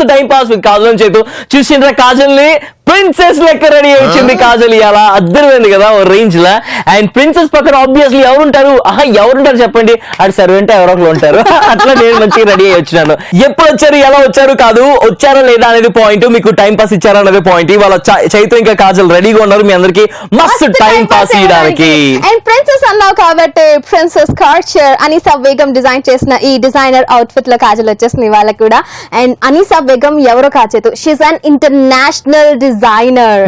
మస్తు time pass with Kajal చేతు. చూసిండ్రా కాజల్ ని ప్రిన్సెస్ లెక్క రెడీ వచ్చింది కాజల్ ఇవాళ. అద్దరిపోయింది కదా ఓ రేంజ్ లా. అండ్ ప్రిన్సెస్ పక్కన ఆబ్వియస్లీ ఎవరుంటారు? ఎవరుంటారు చెప్పండి? అటు సర్వెంట్ ఎవరో ఒకరు ఉంటారు. అట్లా నేను మంచిగా రెడీ అయ్యి వచ్చినాను. ఎప్పుడు వచ్చారు, ఎలా వచ్చారు కాదు, వచ్చారా లేదా అనేది పాయింట్, మీకు టైం పాస్ ఇచ్చారా అనేది పాయింట్. ఇవాళ చైతు ఇంకా కాజల్ రెడీగా ఉన్నారు మీ అందరికి మస్తు టైం పాస్ చేయడానికి. అండ్ ప్రిన్సెస్ అన్నావు కాబట్టి ప్రిన్సెస్ కార్చర్ అనీసా బేగం డిజైన్ చేసిన ఈ డిజైనర్ అవుట్ఫిట్ లో కాజల్ వచ్చేసింది వాళ్ళకి కూడా. అండ్ అనీసా బేగం ఎవరో కాచేతు, షీఈస్ అన్ ఇంటర్నేషనల్ డిజైనర్.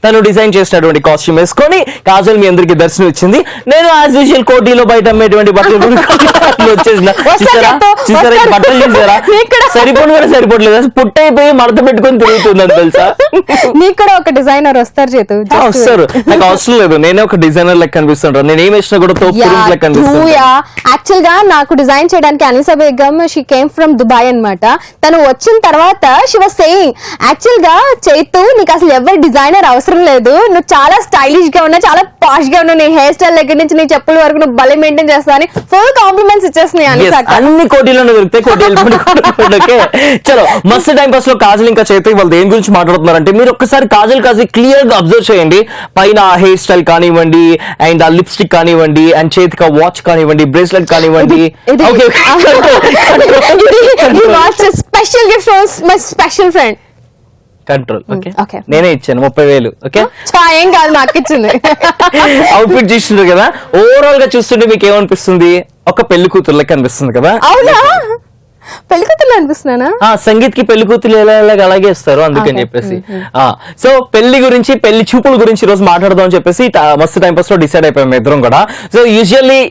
తను డిజైన్ చేసినటువంటి కాస్ట్యూమ్ వేసుకొని కాజల్ మీ అందరికి దర్శనం ఇచ్చింది. నేను యాజ్ యూజువల్ కోటీలో బయట అమ్మేటువంటి బట్టలు వచ్చేసిన బట్టలు చూసారా, సరిపోను కూడా సరిపోవట్లేదు, పుట్ట అయిపోయి మడత పెట్టుకొని తిరుగుతుందని తెలుసా. నీకు కూడా ఒక డిజైనర్ వస్తారు చేతు. వస్తారు, నాకు అవసరం లేదు, నేనే ఒక డిజైనర్ లెక్క కనిపిస్తుంటాను. నేను ఏం వేసినా కూడా లెక్క కనిపిస్తుంది. యాక్చువల్ గా నాకు డిజైన్ చేయడానికి Anisa Begum she came from Dubai అన్నమాట. తను వచ్చిన తర్వాత షీ వాస్ సేయింగ్ యాక్చువల్ గా చైతు నీకు అసలు ఎవరు డిజైనర్ అవసరం లేదు, నువ్వు చాలా స్టైలిష్ గా ఉన్నా, చాలా పాష్ గా ఉన్నావు, నీ హెయిర్ స్టైల్ దగ్గర నుంచి నీ చెప్పుల వరకు నువ్వు భలే మెయింటైన్ చేస్తా అని ఫుల్ కాంప్లిమెంట్స్ ఇచ్చేస్తున్నాయి అనీసా. అన్ని కోటీలోనే దొరుకుతాయి, కోటీలు. చలో మస్తు టైం పాస్ లో కాజల్ ఇంకా చైతు వాళ్ళు దేని గురించి మాట్లాడుతున్నారంటే, మీరు ఒక్కసారి కాజల్ క్లియర్ గా అబ్జర్వ్ చేయండి. పైన హెయిర్ స్టైల్ కానివ్వండి, అండ్ ఆ లిప్స్టిక్ కానివ్వండి, అండ్ చేతికి వాచ్ కానివ్వండి, బ్రేస్లెట్ కానివ్వండి. Special gift from my special friend. Control okay, నేనే ఇచ్చాను 30,000. ఓకే, ఏం కాదు, నాకు ఇచ్చింది. అవుట్ఫిట్ చూస్తుండ్రు కదా, ఓవరాల్ గా చూస్తుంటే మీకు ఏమనిపిస్తుంది? ఒక పెళ్లి కూతురు లెక్క అనిపిస్తుంది కదా. అవునా, పెళ్లి కూతురు అనిపిస్తున్నానా? సంగీత్ కి పెళ్లి కూతురు అలాగే ఇస్తారు, అందుకని చెప్పేసి. సో పెళ్లి గురించి, పెళ్లి చూపుల గురించి ఈ రోజు మాట్లాడదాం అని చెప్పేసి మస్తు టైం పాస్ లో డిసైడ్ అయిపోయాం ఇద్దరం కూడా. సో యూజువల్లీ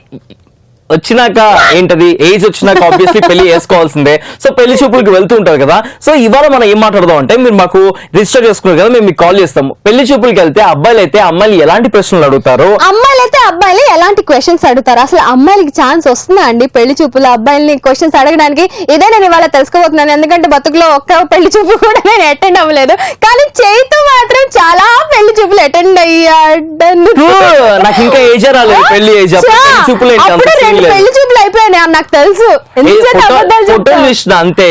వచ్చినాక ఏంటది, ఏజ్ వచ్చినాక ఆబ్వియస్లీ పెళ్లి చేసుకోవాల్సిందే. సో పెళ్లి చూపులకి వెళ్తూ ఉంటారు కదా. సో ఇవాళ మనం ఏం మాట్లాడదాం అంటే, మీరు మాకు రిజిస్టర్ చేసుకున్నారు కదా, మేము మీకు కాల్ చేస్తాము. పెళ్లి చూపులకి వెళ్తే అబ్బాయిలు అయితే అమ్మాయిలు ఎలాంటి ప్రశ్నలు అడుగుతారు, అమ్మాయిలు అయితే అబ్బాయిలు ఎలాంటి క్వశ్చన్స్ అడుగుతారు, అసలు అమ్మాయిలకి ఛాన్స్ వస్తుందా అండి పెళ్లి చూపులు అబ్బాయిల్ని క్వశ్చన్స్ అడగడానికి? ఇదే నేను ఇవాళ తెలుసుకోబోతున్నాను, ఎందుకంటే బతుకులో ఒక్క పెళ్లి చూపు కూడా నేను అటెండ్ అవ్వలేదు. కానీ చైతు మాత్రం చాలా పెళ్లి చూపులు అటెండ్ అయ్యాడు. నాకు ఇంకా ఏజ్ రాలేదు, పెళ్లి ఏజ్. చూపులు పెళ్లి చూపులు అయిపోయాయి నాకు తెలుసు. అంతే,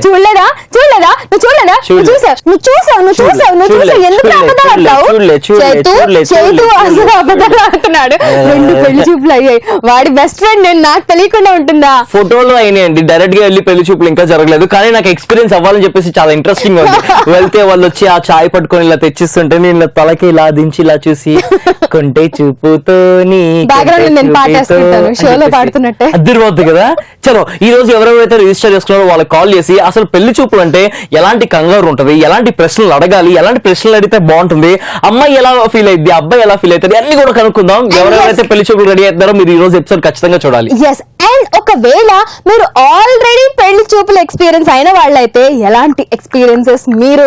చూడలేదా? నువ్వు చూసావు ఎందుకు అబద్ధాలు ఆడుతున్నాడు? 2 పెళ్లి చూపులు అయ్యాయి. వాడి బెస్ట్ ఫ్రెండ్ నేను, నాకు తెలియకుండా ఉంటుందా? ఫోటోలు అయినాయండి, డైరెక్ట్ గా వెళ్ళి పెళ్లి చూపులు ఇంకా జరగలేదు. కానీ నాకు ఎక్స్పీరియన్స్ అవ్వాలని చెప్పేసి చాలా ఇంట్రెస్టింగ్ ఉంది. వెళ్తే వాళ్ళు వచ్చి ఆ చాయ్ పట్టుకొని ఇలా తెచ్చిస్తుంటే నేను తలకి ఇలా దించి ఇలా చూసి కొంటే చూపుతో అద్దరిపోతుంది కదా. చలో ఈ రోజు ఎవరెవరైతే రిజిస్టర్ చేసుకున్నారో వాళ్ళకి కాల్ చేసి అసలు పెళ్లి చూపులు అంటే ఎలాంటి కంగారు ఉంటది, ఎలాంటి ప్రశ్నలు అడగాలి, ఎలాంటి ప్రశ్నలు అడిగితే బాగుంటుంది, అమ్మాయి ఎలా ఫీల్ అయింది, అబ్బాయి ఎలా ఫీల్ అవుతుంది, అన్ని కూడా కనుక్కుందాం. ఎవరెవరైతే పెళ్లి చూపులు రెడీ అవుతారో మీరు ఈ రోజు ఎపిసోడ్ ఖచ్చితంగా చూడాలి. అండ్ ఒకవేళ మీరు ఆల్రెడీ పెళ్లి చూపులు ఎక్స్పీరియన్స్ అయిన వాళ్ళైతే ఎలాంటి ఎక్స్పీరియన్సెస్ మీరు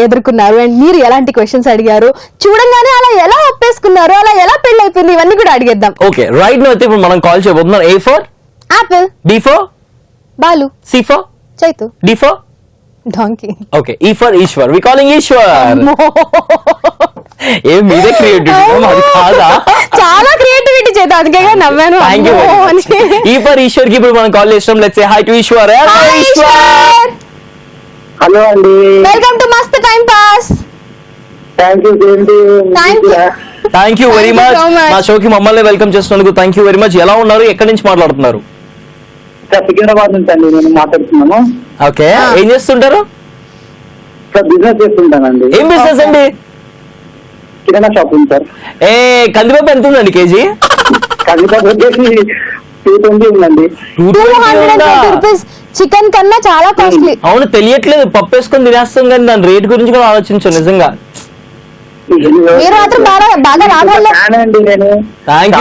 ఎదుర్కొన్నారు, అండ్ మీరు ఎలాంటి క్వశ్చన్స్ అడిగారు, చూడంగానే అలా ఎలా ఒప్పేసుకున్నారు, అలా ఎలా పెళ్లి అయిపోయింది, ఇవన్నీ కూడా అడిగేద్దాం. ఓకే, రైట్ నౌ అయితే ఇప్పుడు మనం కాల్ చేయబోతున్నాం. A for apple, B for Balu, C for Chaitu, D for donkey. Okay, E for Eshwar. We calling Eshwar. ఏ మీదే క్రియేటివిటీ, మాది కాదా? చాలా క్రియేటివిటీ చేద్దాం, అందుకే నవ్వాను. ఈ ఫర్ ఈశ్వర్ కి ఇప్పుడు మనం కాల్ చేస్తాం. Let's say hi to Eshwar. Hello అండి, వెల్కమ్ టు మస్త్ time pass. Thank you very much. మా షోకి మమ్మల్ని వెల్కమ్ చేస్తున్నందుకు థ్యాంక్ యూ వెరీ మచ్. ఎలా ఉన్నారు, ఎక్కడి నుంచి మాట్లాడుతున్నారు? సికింద్రాబాద్ నుంచి అండి నేను మాట్లాడుతున్నాను. ఓకే, ఏం చేస్తుంటారు? బిజినెస్ చేస్తుంటానండి. ఏం బిజినెస్ అండి? కిరాణా షాప్ ఉంది సార్. కందిపప్పు ఎంత ఉందండి కేజీ? కందిపప్పు వచ్చేసి 220 ఉందండి. 220 రూపీస్. చికెన్ కన్నా చాలా కాస్ట్లీ. అవును, తెలియట్లేదు, పప్పు వేసుకొని తినేస్తాం కానీ దాని రేట్ గురించి కూడా ఆలోచించు. నిజంగా మీరు మాత్రం బాగా లాభాలు. థ్యాంక్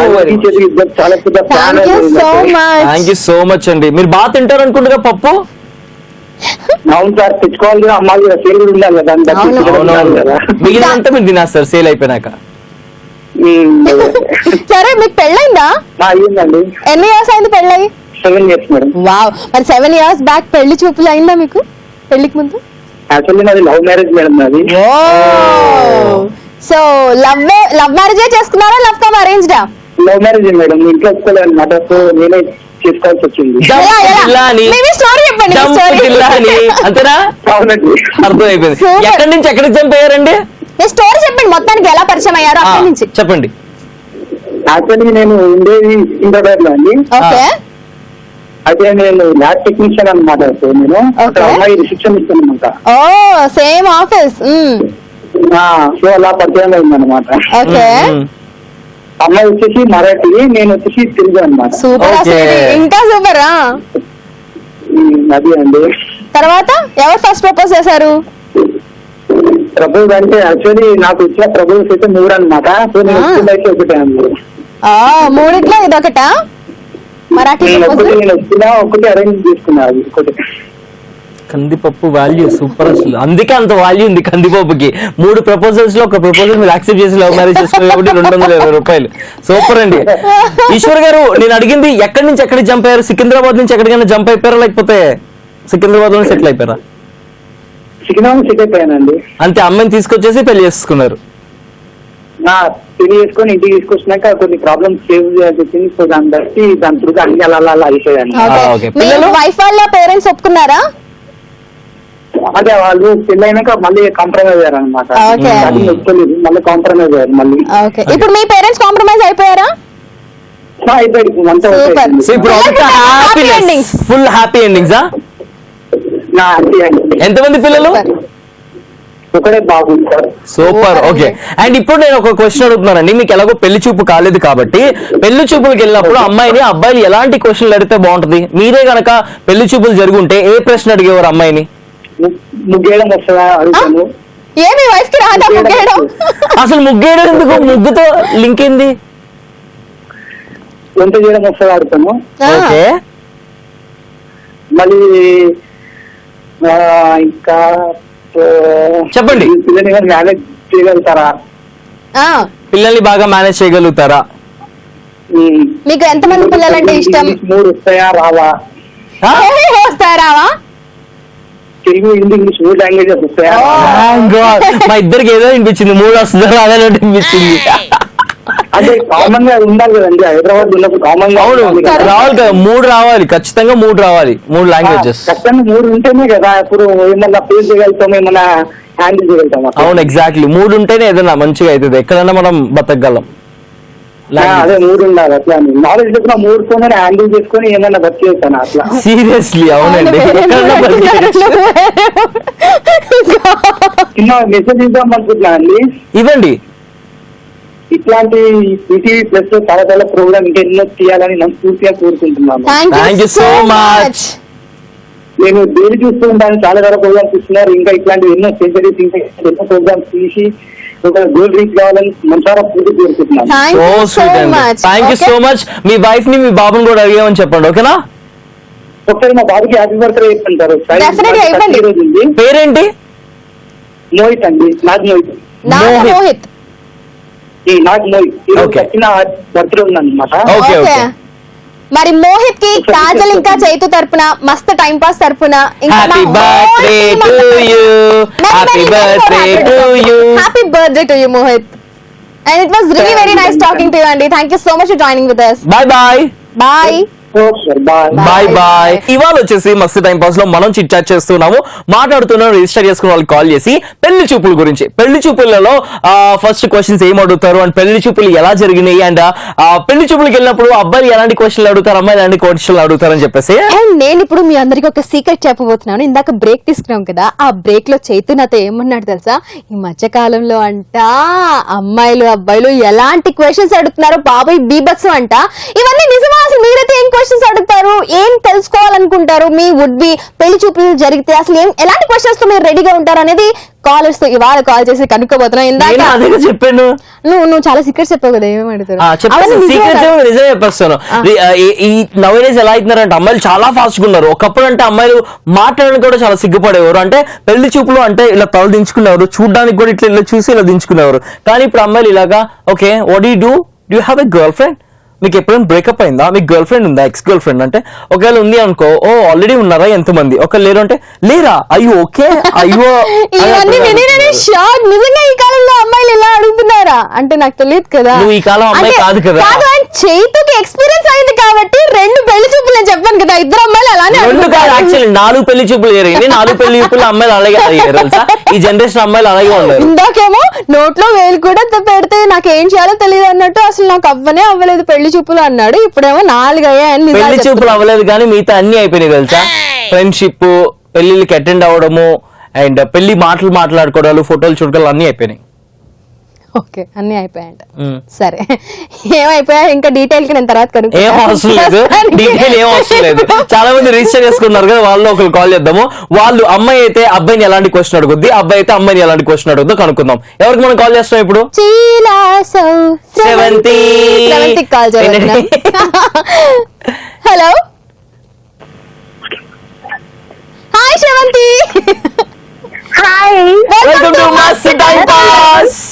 యూ సో మచ్ అండి. మీరు బాగా తింటారు అనుకుంటుగా పప్పు? అవును సార్, తెచ్చుకోవాలి, అమ్మాయి సేల్ ఉండాలి కదా, మిగిలిన అంతా మీరు తినేస్తారు సేల్ అయిపోయినాక. సరే, మీకు పెళ్ళైందా? అయ్యిందండి. ఎన్ని ఇయర్స్ అయింది పెళ్ళయి? 7 years మేడం. వావ్, మరి 7 years బ్యాక్ పెళ్లి చూపులు అయిందా మీకు పెళ్లికి ముందు? యాక్చువల్లీ నాది లవ్ మ్యారేజ్ మేడం. నాది. సో లవ్ మ్యారేజే చేసుకున్నారా, లవ్ కమ్ అరేంజ్డా? లవ్ మ్యారేజ్ మేడం, ఇంట్లో ఒప్పుకోలేదు అనమాట. సో నేనే చేసుకోవాల్సి వచ్చింది. స్టోరీ చెప్పండి జంప్ story. జిల్లా అని అంతేనా? అవునండి. అర్థమైపోయింది. Super. ఎక్కడి నుంచి ఎక్కడికి జంప్ అయ్యారండి? మీ స్టోరీ చెప్పండి మొత్తానికి ఎలా పరిచయం అయ్యారు అక్కడి నుంచి. చెప్పండి. యాక్చువల్లీ నేను ఉండేది సికింద్రాబాద్ లో అండి. ఓకే అయితే నేను ల్యాబ్ టెక్నీషియన్ అనమాట. సో నేను Okay. అమ్మాయి రిసెప్షన్ ఇస్తానమాట. ఓ సేమ్ ఆఫీస్. సో అలా పరిచయం అయింది అనమాట. ఓకే అమ్మాయి వచ్చేసి మరాఠీ, నేను వచ్చేసి తెలుగు అనమాట. Super Okay. అసలు ఇంకా సూపర్. అది అండి. తర్వాత ఎవరు ఫస్ట్ ప్రపోజ్ చేశారు? ప్రపోజ్ అంటే యాక్చువల్లీ నాకు వచ్చిన ప్రపోజ్ అయితే 3 అనమాట. సో నేను వచ్చింది అయితే ఒకటే అండి. మూడిట్లో ఇదొకటా? మరాఠీ నేను ప్రపోజల్. వచ్చిన ఒకటి అరేంజ్ చేసుకున్నా. అది ఒకటి. కందిపప్పు వాల్యూ సూపర్ అసలు. అందుకే అంత వాల్యూ ఉంది కందిపప్పుకి. 3 ప్రపోజల్స్ లో ఒక ప్రపోజల్ మీరు యాక్సెప్ట్ చేసి లవ్ మ్యారేజ్ చేసుకున్నారు కాబట్టి 220 రూపాయలు. సూపర్ అండి. ఈశ్వర్ గారు, నేను అడిగింది ఎక్కడి నుంచి ఎక్కడికి జంప్ అయ్యారు? సికింద్రాబాద్ నుంచి ఎక్కడికైనా జంప్ అయిపోయారా, లేకపోతే సికింద్రాబాద్ లోనే సెటిల్ అయిపోయారా? సికింద్రాబాద్ సిటీ అయిపోయానండి. అంతే, అమ్మాయిని తీసుకొచ్చేసి పెళ్లి చేసుకున్నారు. పెళ్లి చేసుకొని ఇంటికి తీసుకొచ్చినాక కొన్ని ప్రాబ్లమ్స్ సేవ్ చేయాల్సి వచ్చింది. సో దాన్ని బట్టి దాని త్రూ అన్ని అలా అయిపోయాను. okay. మీ వైఫ్ వాళ్ళ పేరెంట్స్ ఒప్పుకున్నారా? అదే వాళ్ళు పెళ్లి అయినాక మళ్ళీ కాంప్రమైజ్ అయ్యారు అనమాట. Okay. ఒప్పుకోలేదు, మళ్ళీ కాంప్రమైజ్ అయ్యారు మళ్ళీ. ఓకే ఇప్పుడు మీ పేరెంట్స్ కాంప్రమైజ్ అయిపోయారా? అయిపోయాడు అంతా Super. సో ఇప్పుడు అంతా Happy happiness, endings. Full happy endings. ఎంతమంది పిల్లలు? ఒకడే బాబు. సూపర్. ఓకే. అండ్ ఇప్పుడు నేను ఒక క్వశ్చన్ అడుగుతున్నానండి. మీకు ఎలాగో పెళ్లి చూపు కాలేదు కాబట్టి పెళ్లి చూపులకు వెళ్ళినప్పుడు అమ్మాయిని అబ్బాయిలు ఎలాంటి క్వశ్చన్లు అడిగితే బాగుంటది? మీరే గనక పెళ్లి చూపులు జరుగుంటే ఏ ప్రశ్న అడిగేవారు అమ్మాయిని? ముగ్గేయడం వస్తుందా అడుగుతాను. ఏ మీ వైఫ్ కి రాదా ముగ్గేయడం? అసలు ముగ్గేయడం ఎందుకు? ముగ్గుతో లింక్ ఏంది? వంట చేయడం వస్తుందా అడుగుతాను. ఓకే. మళ్ళీ ఇంకా చెప్పండి. పిల్లని మేనేజ్ చేయగలుగుతారా? పిల్లల్ని బాగా మేనేజ్ చేయగలుగుతారా? మీకు ఎంతమంది పిల్లలంటే ఇష్టం? 3 వస్తాయా రావా? వస్తారావా? తెలుగు, హిందీ, ఇంగ్లీష్ 3 లాంగ్వేజెస్ వస్తాయా? మా ఇద్దరికి ఏదో అనిపించింది, 3 వస్తుందో అదే అనిపించింది. అంటే కామన్ గా ఉండాలి కదండి, హైదరాబాద్ ఉన్నప్పుడు కామన్ గా అవును, రావాలి కదా, 3 రావాలి, ఖచ్చితంగా 3 రావాలి, 3 లాంగ్వేజెస్. ఖచ్చితంగా 3 ఉంటేనే కదా ఇప్పుడు ఏమన్నా ఫేస్ చేయగలుగుతాం, ఏమన్నా హ్యాండిల్ చేయగలుగుతాం. అవును, ఎగ్జాక్ట్లీ 3 ఉంటేనే ఏదైనా మంచిగా అవుతుంది, ఎక్కడైనా మనం బతకగలం. అదే 3 ఉండాలి. అట్లా నాలెడ్జ్ చెప్పిన 3తోనే హ్యాండిల్ చేసుకొని ఏమన్నా వర్క్ చేస్తాను అట్లా. సీరియస్లీ అవునండి. చిన్న మెసేజ్ ఇద్దాం అనుకుంటున్నా అండి. ఇవ్వండి. ఇట్లాంటి ఈటీవీ ప్లస్ లో చాలా చాలా ప్రోగ్రామ్ ఇంకా ఎన్నో తీయాలని నేను పూర్తిగా కోరుకుంటున్నాను. Thank you so much. నేను డైలీ చూస్తూ ఉంటాను, చాలా చాలా ప్రోగ్రామ్స్ ఇస్తున్నారు. ఇంకా ఇట్లాంటి ఎన్నో సెంచరీస్, ఇంకా ఎన్నో ప్రోగ్రామ్స్ తీసి ఒక గోల్ రీచ్ కావాలని మనసారా పూర్తి కోరుకుంటున్నాను. సో స్వీట్ అండి, thank you so much. Me wife ని, మీ బాబుని కూడా అడిగామని చెప్పండి, ఓకేనా? ఒకసారి మా బాబుకి హ్యాపీ బర్త్డే చెప్తారు. పేరేంటి? మోహిత్ అండి, నాగ్ మోహిత్. మోహిత్ నాగ్ మోహిత్ చిన్న బర్త్డే ఉందన్నమాట. Okay okay. మరి మోహిత్ కి కాజల్ ఇంకా చైతు తరపున, మస్త్ టైం పాస్ తరపున happy birthday to you, happy birthday to you, happy birthday to you Mohit. And it was really very nice talking to you, Andy. Thank you so much for joining with us. Bye bye. Bye. Bye bye. ఇవాళ వచ్చేసి మస్తు time pass లో మనం chit chat చేస్తున్నాము, మాట్లాడుతున్నాం. Register చేసుకున్న వాళ్ళకి call చేసి పెళ్లి చూపుల గురించి, పెళ్లి చూపులలో ఫస్ట్ క్వశ్చన్స్ ఏం అడుగుతారు, అండ్ పెళ్లి చూపులు ఎలా జరిగినాయి, అండ్ పెళ్లి చూపులకు వెళ్ళినప్పుడు అబ్బాయిలు ఎలాంటి క్వశ్చన్లు అడుగుతారు, అమ్మాయిలు ఎలాంటి క్వశ్చన్లు అడుగుతారని చెప్పేసి. అండ్ నేను ఇప్పుడు మీ అందరికి ఒక సీక్రెట్ చెప్పబోతున్నాను. ఇందాక బ్రేక్ తీసుకున్నాం కదా, ఆ బ్రేక్ లో చైతు నాతో ఏమన్నాడు తెలుసా? ఈ మధ్య కాలంలో అంట అమ్మాయిలు అబ్బాయిలు ఎలాంటి క్వశ్చన్స్ అడుగుతున్నారు బాబాయ్ బీభత్సం అంట. ఇవన్నీ నిజమా? అసలు మీరైతే ఏం క్వశ్చన్స్ అడుగుతారు, ఏం తెలుసుకోవాలనుకుంటారు? మీ వుడ్ బి పెళ్లి చూపులు జరిగితే అసలు ఎలాంటి క్వశ్చన్స్ తో మీరు రెడీగా ఉంటారు అనేది కాలర్స్ తో ఇవాళ కాల్ చేసి కనుక్కోబోతున్నా. ఇందాక చెప్పాను, నువ్వు చాలా సీక్రెట్స్ చెప్పావు కదా, ఏమేమి అడుగుతారు? నిజమే చెప్పేస్తాను. ఈ నవేడేస్ ఎలా అవుతున్నారంటే అమ్మాయిలు చాలా ఫాస్ట్ గా ఉన్నారు. ఒకప్పుడు అంటే అమ్మాయిలు మాట్లాడడానికి కూడా చాలా సిగ్గుపడేవారు. అంటే పెళ్లి చూపులు అంటే ఇలా తల దించుకునేవారు, చూడడానికి కూడా ఇట్లా ఇలా చూసి ఇలా దించుకునేవారు. కానీ ఇప్పుడు అమ్మాయిలు ఇలాగా, okay what you do, do you have a girl friend, మీకు ఎప్పుడైనా బ్రేకప్ అయిందా? మీకు గర్ల్ ఫ్రెండ్ ఉందా? ఎక్స్ గర్ల్ ఫ్రెండ్ అంటే ఒకవేళ ఉంది అనుకో, ఓ ఆల్రెడీ ఉన్నారా ఎంతమంది? ఒకవేళ లేరు అంటే లేరా, అయ్యో ఓకే అయ్యో. ఇవన్నీ విని నేను షాక్. నిజంగా ఈ కాలంలో అమ్మాయిలు ఇలా అడుగుతున్నారా అంటే నాకు తెలియదు కదా. నువ్వు ఈ కాలం అమ్మాయి కాదు కదా. కాదు, అండ్ చైతుకి ఎక్స్పీరియన్స్ అయింది కాబట్టి 2 పెళ్లి చూపులు నేను చెప్పాను కదా, ఇద్దరు అమ్మాయిలు అలానే రెండు కాదు, యాక్చువల్లీ 4 పెళ్లి చూపులు జరిగింది. 4 పెళ్లి చూపులు అమ్మాయిలు అలాగే అయ్యారు తెలుసా. ఈ జనరేషన్ అమ్మాయిలు అలాగే ఉండరు. ఇందాకేమో నోట్లో వేలు కూడా పెడితే నాకు ఏం చేయాలో తెలియదు అన్నట్టు అసలు నాకు అవ్వలేదు పెళ్లి చూపులు అన్నాడు. ఇప్పుడేమో 4 అయ్యాయని. పెళ్లి చూపులు అవ్వలేదు కానీ మిగతా అన్ని అయిపోయినాయి తెలుసా. ఫ్రెండ్షిప్, పెళ్లికి అటెండ్ అవ్వడము, అండ్ పెళ్లి మాట్లాడుకోవడాలు, ఫోటోలు చూడడాలు అన్ని అయిపోయినాయి. ఓకే, అన్ని అయిపోయాయంట. సరే, ఏమైపోయా ఇంకా డీటెయిల్ కి నేను తర్వాత ఏం అవసరం లేదు, డీటెయిల్ ఏం అవసరం లేదు. చాలా మంది రిజిస్టర్ చేసుకున్నారు కదా, వాళ్ళు ఒకరు కాల్ చేద్దాము. వాళ్ళు అమ్మాయి అయితే అబ్బాయిని ఎలాంటి క్వశ్చన్ అడుగుద్ది, అబ్బాయి అయితే అమ్మాయిని ఎలాంటి క్వశ్చన్ అడుగుద్దో కనుక్కుందాం. ఎవరికి మనం కాల్ చేస్తాం ఇప్పుడు? శ్రవంతి కాల్ చేయండి. Hello, hi Sravanthi. Hi, welcome to మస్త్ టైం పాస్.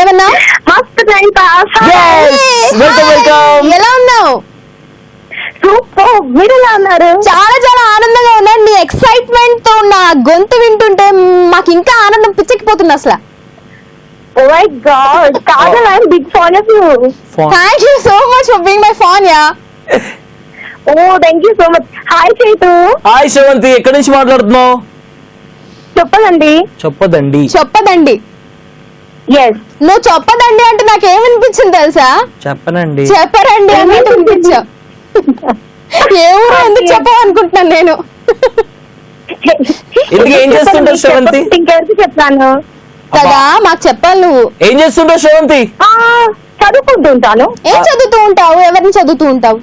ఏమన్నా? మస్త్ టైం పాస్. వెల్కమ్. ఎలా ఉన్నావు? సూపర్. మీరు ఎలా ఉన్నారు? చాలా చాలా ఆనందంగా ఉన్నాను. నీ ఎక్సైట్మెంట్ తో నా గొంతు వింటుంటే మాకు ఇంకా ఆనందం పిచ్చెక్కిపోతుంది అసలు. Oh my god, Kajal, I am big fan of you. Thank you so much for being my fan. Yeah, oh thank you so much. Hi Chaitu. Hi Sravanthi, ఎక్కడి నుంచి మాట్లాడుతున్నావు? చెప్పదండి. చెప్పదండి. ఎస్. నువ్వు చెప్పదండి అంటే నాకు ఏమనిపించింది తెలుసా? చెప్పనండి. చెప్పరండి అన్నట్టు అనిపించావు. ఏ ఊరు ఎందుకు చెప్పాలనుకుంటున్నాను నేను. ఎందుకు ఏం చేస్తుంటావు శ్రవంతి? ఇంకెవరికి చెప్తాను కదా, మాకు చెప్పాలి. నువ్వు ఏం చేస్తుంటావు శ్రవంతి? చదువుకుంటుంటాను. ఏం చదువుతూ ఉంటావు? ఎవరిని చదువుతూ ఉంటావు?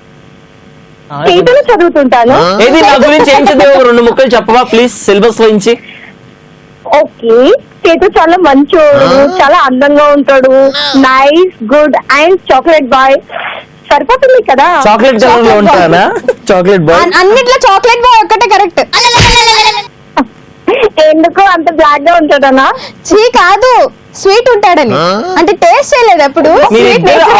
చైతును చదువుతుంటాను. ఏది నా గురించి ఏం చదివావు? 2 ముక్కలు చెప్పవా ప్లీజ్, సిలబస్ గురించి. ఓకే, చైతు చాలా మంచోడు, చాలా అందంగా ఉంటాడు, nice, good and chocolate boy. సరిపోతుంది కదా. చాక్లెట్ కలర్ లో ఉంటానా? Chocolate boy. అన్నిట్లో చాక్లెట్ బాయ్ ఒక్కటే కరెక్ట్. ఎందుకు అంత బ్లాక్ గా ఉంటాడనా? చీ కాదు, స్వీట్ ఉంటాడని. అంటే టేస్ట్ చేయలేదు ఎప్పుడు.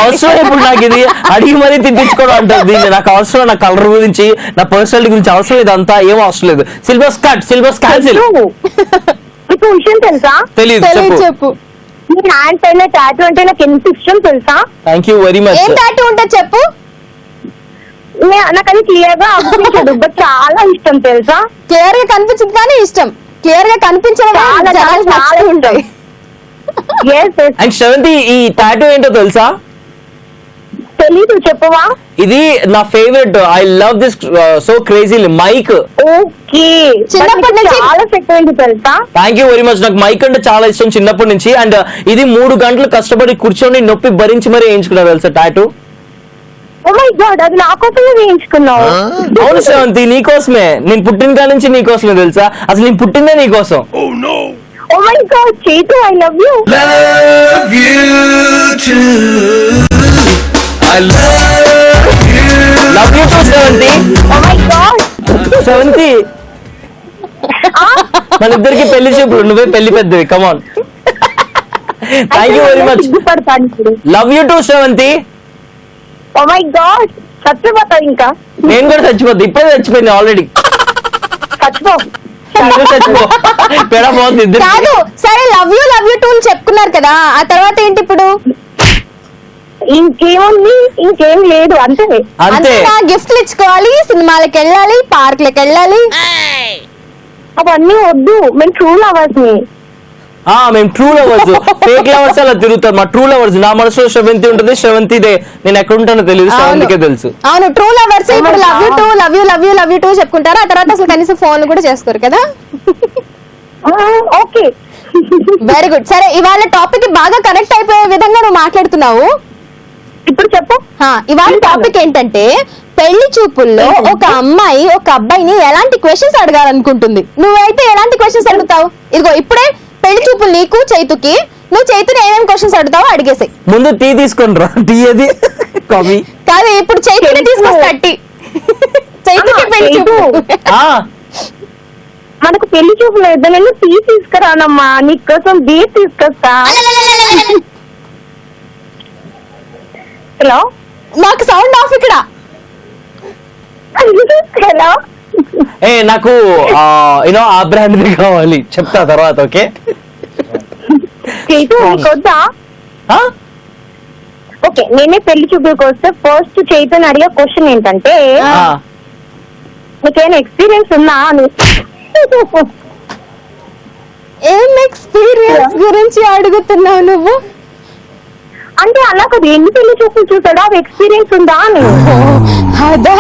అవసరం ఇప్పుడు నాకు ఇది అడిగి మరీ తిట్టించుకోవడం అంటారు దీన్ని. నాకు అవసరం, నా కలర్ గురించి, నా పర్సనాలిటీ గురించి అవసరం, ఇదంతా ఏం అవసరం లేదు. Syllabus cut, syllabus cancel. మీకు విషయం తెలుసా? తెలియదు, చెప్పు. మీ హ్యాండ్ పైన టాటూ అంటే నాకు ఎంత ఇష్టం తెలుసా? Thank you very much. ఏం టాటూ ఉంటుంది చెప్పు. నాకు అది క్లియర్ గా అనిపించదు, బట్ చాలా ఇష్టం తెలుసా. క్లియర్ గా కనిపించదు కానీ ఇష్టం. క్లియర్ గా కనిపించడం చాలా చాలా చాలా ఉంటాయి. అండ్ శ్రవంతి, ఈ టాటూ ఏంటో తెలుసా? తెలీదు, చెప్పవా? ఇది నా favourite. I love this so crazy mic. Okay, చిన్నప్పటి నుంచి చాలా సెట్ అయింది తెలుసా. Thank you very much. నాకు మైక్ అంటే చాలా ఇష్టం చిన్నప్పటి నుంచి. అండ్ ఇది 3 గంటలు కష్టపడి కూర్చొని నొప్పి భరించి మరీ వేయించుకున్నారు తెలుసా టాటూ. ఓ మై గాడ్, అది నా కోసమే వేయించుకున్నావు. అవును శ్రవంతి, నీకోసమే. నేను పుట్టిన కాడ నుంచి నీకోసమే తెలుసా. అసలు నేను పుట్టిందే నీకోసం. Oh my god Chaitu, I love you. Love you too Sravanthi. Oh my god Sravanthi, మన ఇద్దరికి పెళ్లి చూపులు, నువ్వే పెళ్లి పెద్దవి. Come on. Thank you very much. Love you too Sravanthi. Oh my god, చచ్చిపోతావు ఇంకా. నేను కూడా చచ్చిపోతా, ఇప్పుడే చచ్చిపోయింది ఆల్రెడీ. చచ్చిపో. చచ్చిపో, పెడా పోతుంది ఇద్దరు. కాదు, సరే లవ్ యూ టూ చెప్పుకున్నారు కదా, ఆ తర్వాత ఏంటి ఇప్పుడు? ఇంకేముంది, ఇంకేం లేదు, అంతే. అంతే. గిఫ్ట్లు ఇచ్చుకోవాలి, సినిమాలకు వెళ్ళాలి, పార్క్లకు వెళ్ళాలి. అవన్నీ వద్దు, మేము ట్రూ లవర్స్ ని. మేము ట్రూ లవర్స్. ఫేక్ లవర్స్ అలా తిరుగుతారు. మా ట్రూ లవర్స్. నా మనసులో శ్రవంతి ఉంటుంది, శ్రవంతిదే. నేను ఎక్కడ ఉంటానో తెలియదు, శ్రవంతికే తెలుసు. అవును, ట్రూ లవర్స్ ఇప్పుడు లవ్ యూ టూ చెప్పుకుంటారు. ఆ తర్వాత అసలు కనీసం ఫోన్ కూడా చేసుకోరు కదా. Okay, very good. సరే, ఇవాళ టాపిక్ బాగా కనెక్ట్ అయిపోయే విధంగా నువ్వు మాట్లాడుతున్నావు. ఇప్పుడు చెప్పు. ఇవాళ టాపిక్ ఏంటంటే, పెళ్లి చూపుల్లో ఒక అమ్మాయి ఒక అబ్బాయిని ఎలాంటి క్వశ్చన్స్ అడగాలనుకుంటుంది. నువ్వైతే ఎలాంటి క్వశ్చన్స్ అడుగుతావు? ఇదిగో ఇప్పుడే పెళ్లి చూపులు నీకు చైతుకి. నువ్వు చైతుని ఏమేమి క్వశ్చన్స్ అడుగుతావో అడిగేసాయి. ముందు టీ తీసుకొని రా. టీ ఏది? కాఫీ కాదు, ఇప్పుడు చైతుని తీసుకొస్తా. టీ చైతుకి పెళ్లి చూపు. మనకు పెళ్లి చూపులు ఇద్దరు టీ తీసుకురానమ్మా, నీకోసం బీర్ తీసుకొస్తా. హలో, మాకు సౌండ్ ఆఫ్ ఇక్కడ. హలో ఏ నాకు యూనో ఆ బ్రాండ్ కావాలి, చెప్తా తర్వాత. ఓకే చైతు నీకొద్దా? ఓకే, నేనే పెళ్లి చూపులకు వస్తే ఫస్ట్ చైతన్ అడిగే క్వశ్చన్ ఏంటంటే నీకేమైనా ఎక్స్పీరియన్స్ ఉందా అని. ఏం ఎక్స్పీరియన్స్ గురించి అడుగుతున్నావు నువ్వు? అంటే అలా కదా, ఎన్ని పెళ్లి చూపులు చూసాడో అవి ఎక్స్పీరియన్స్ ఉందా అని. అదా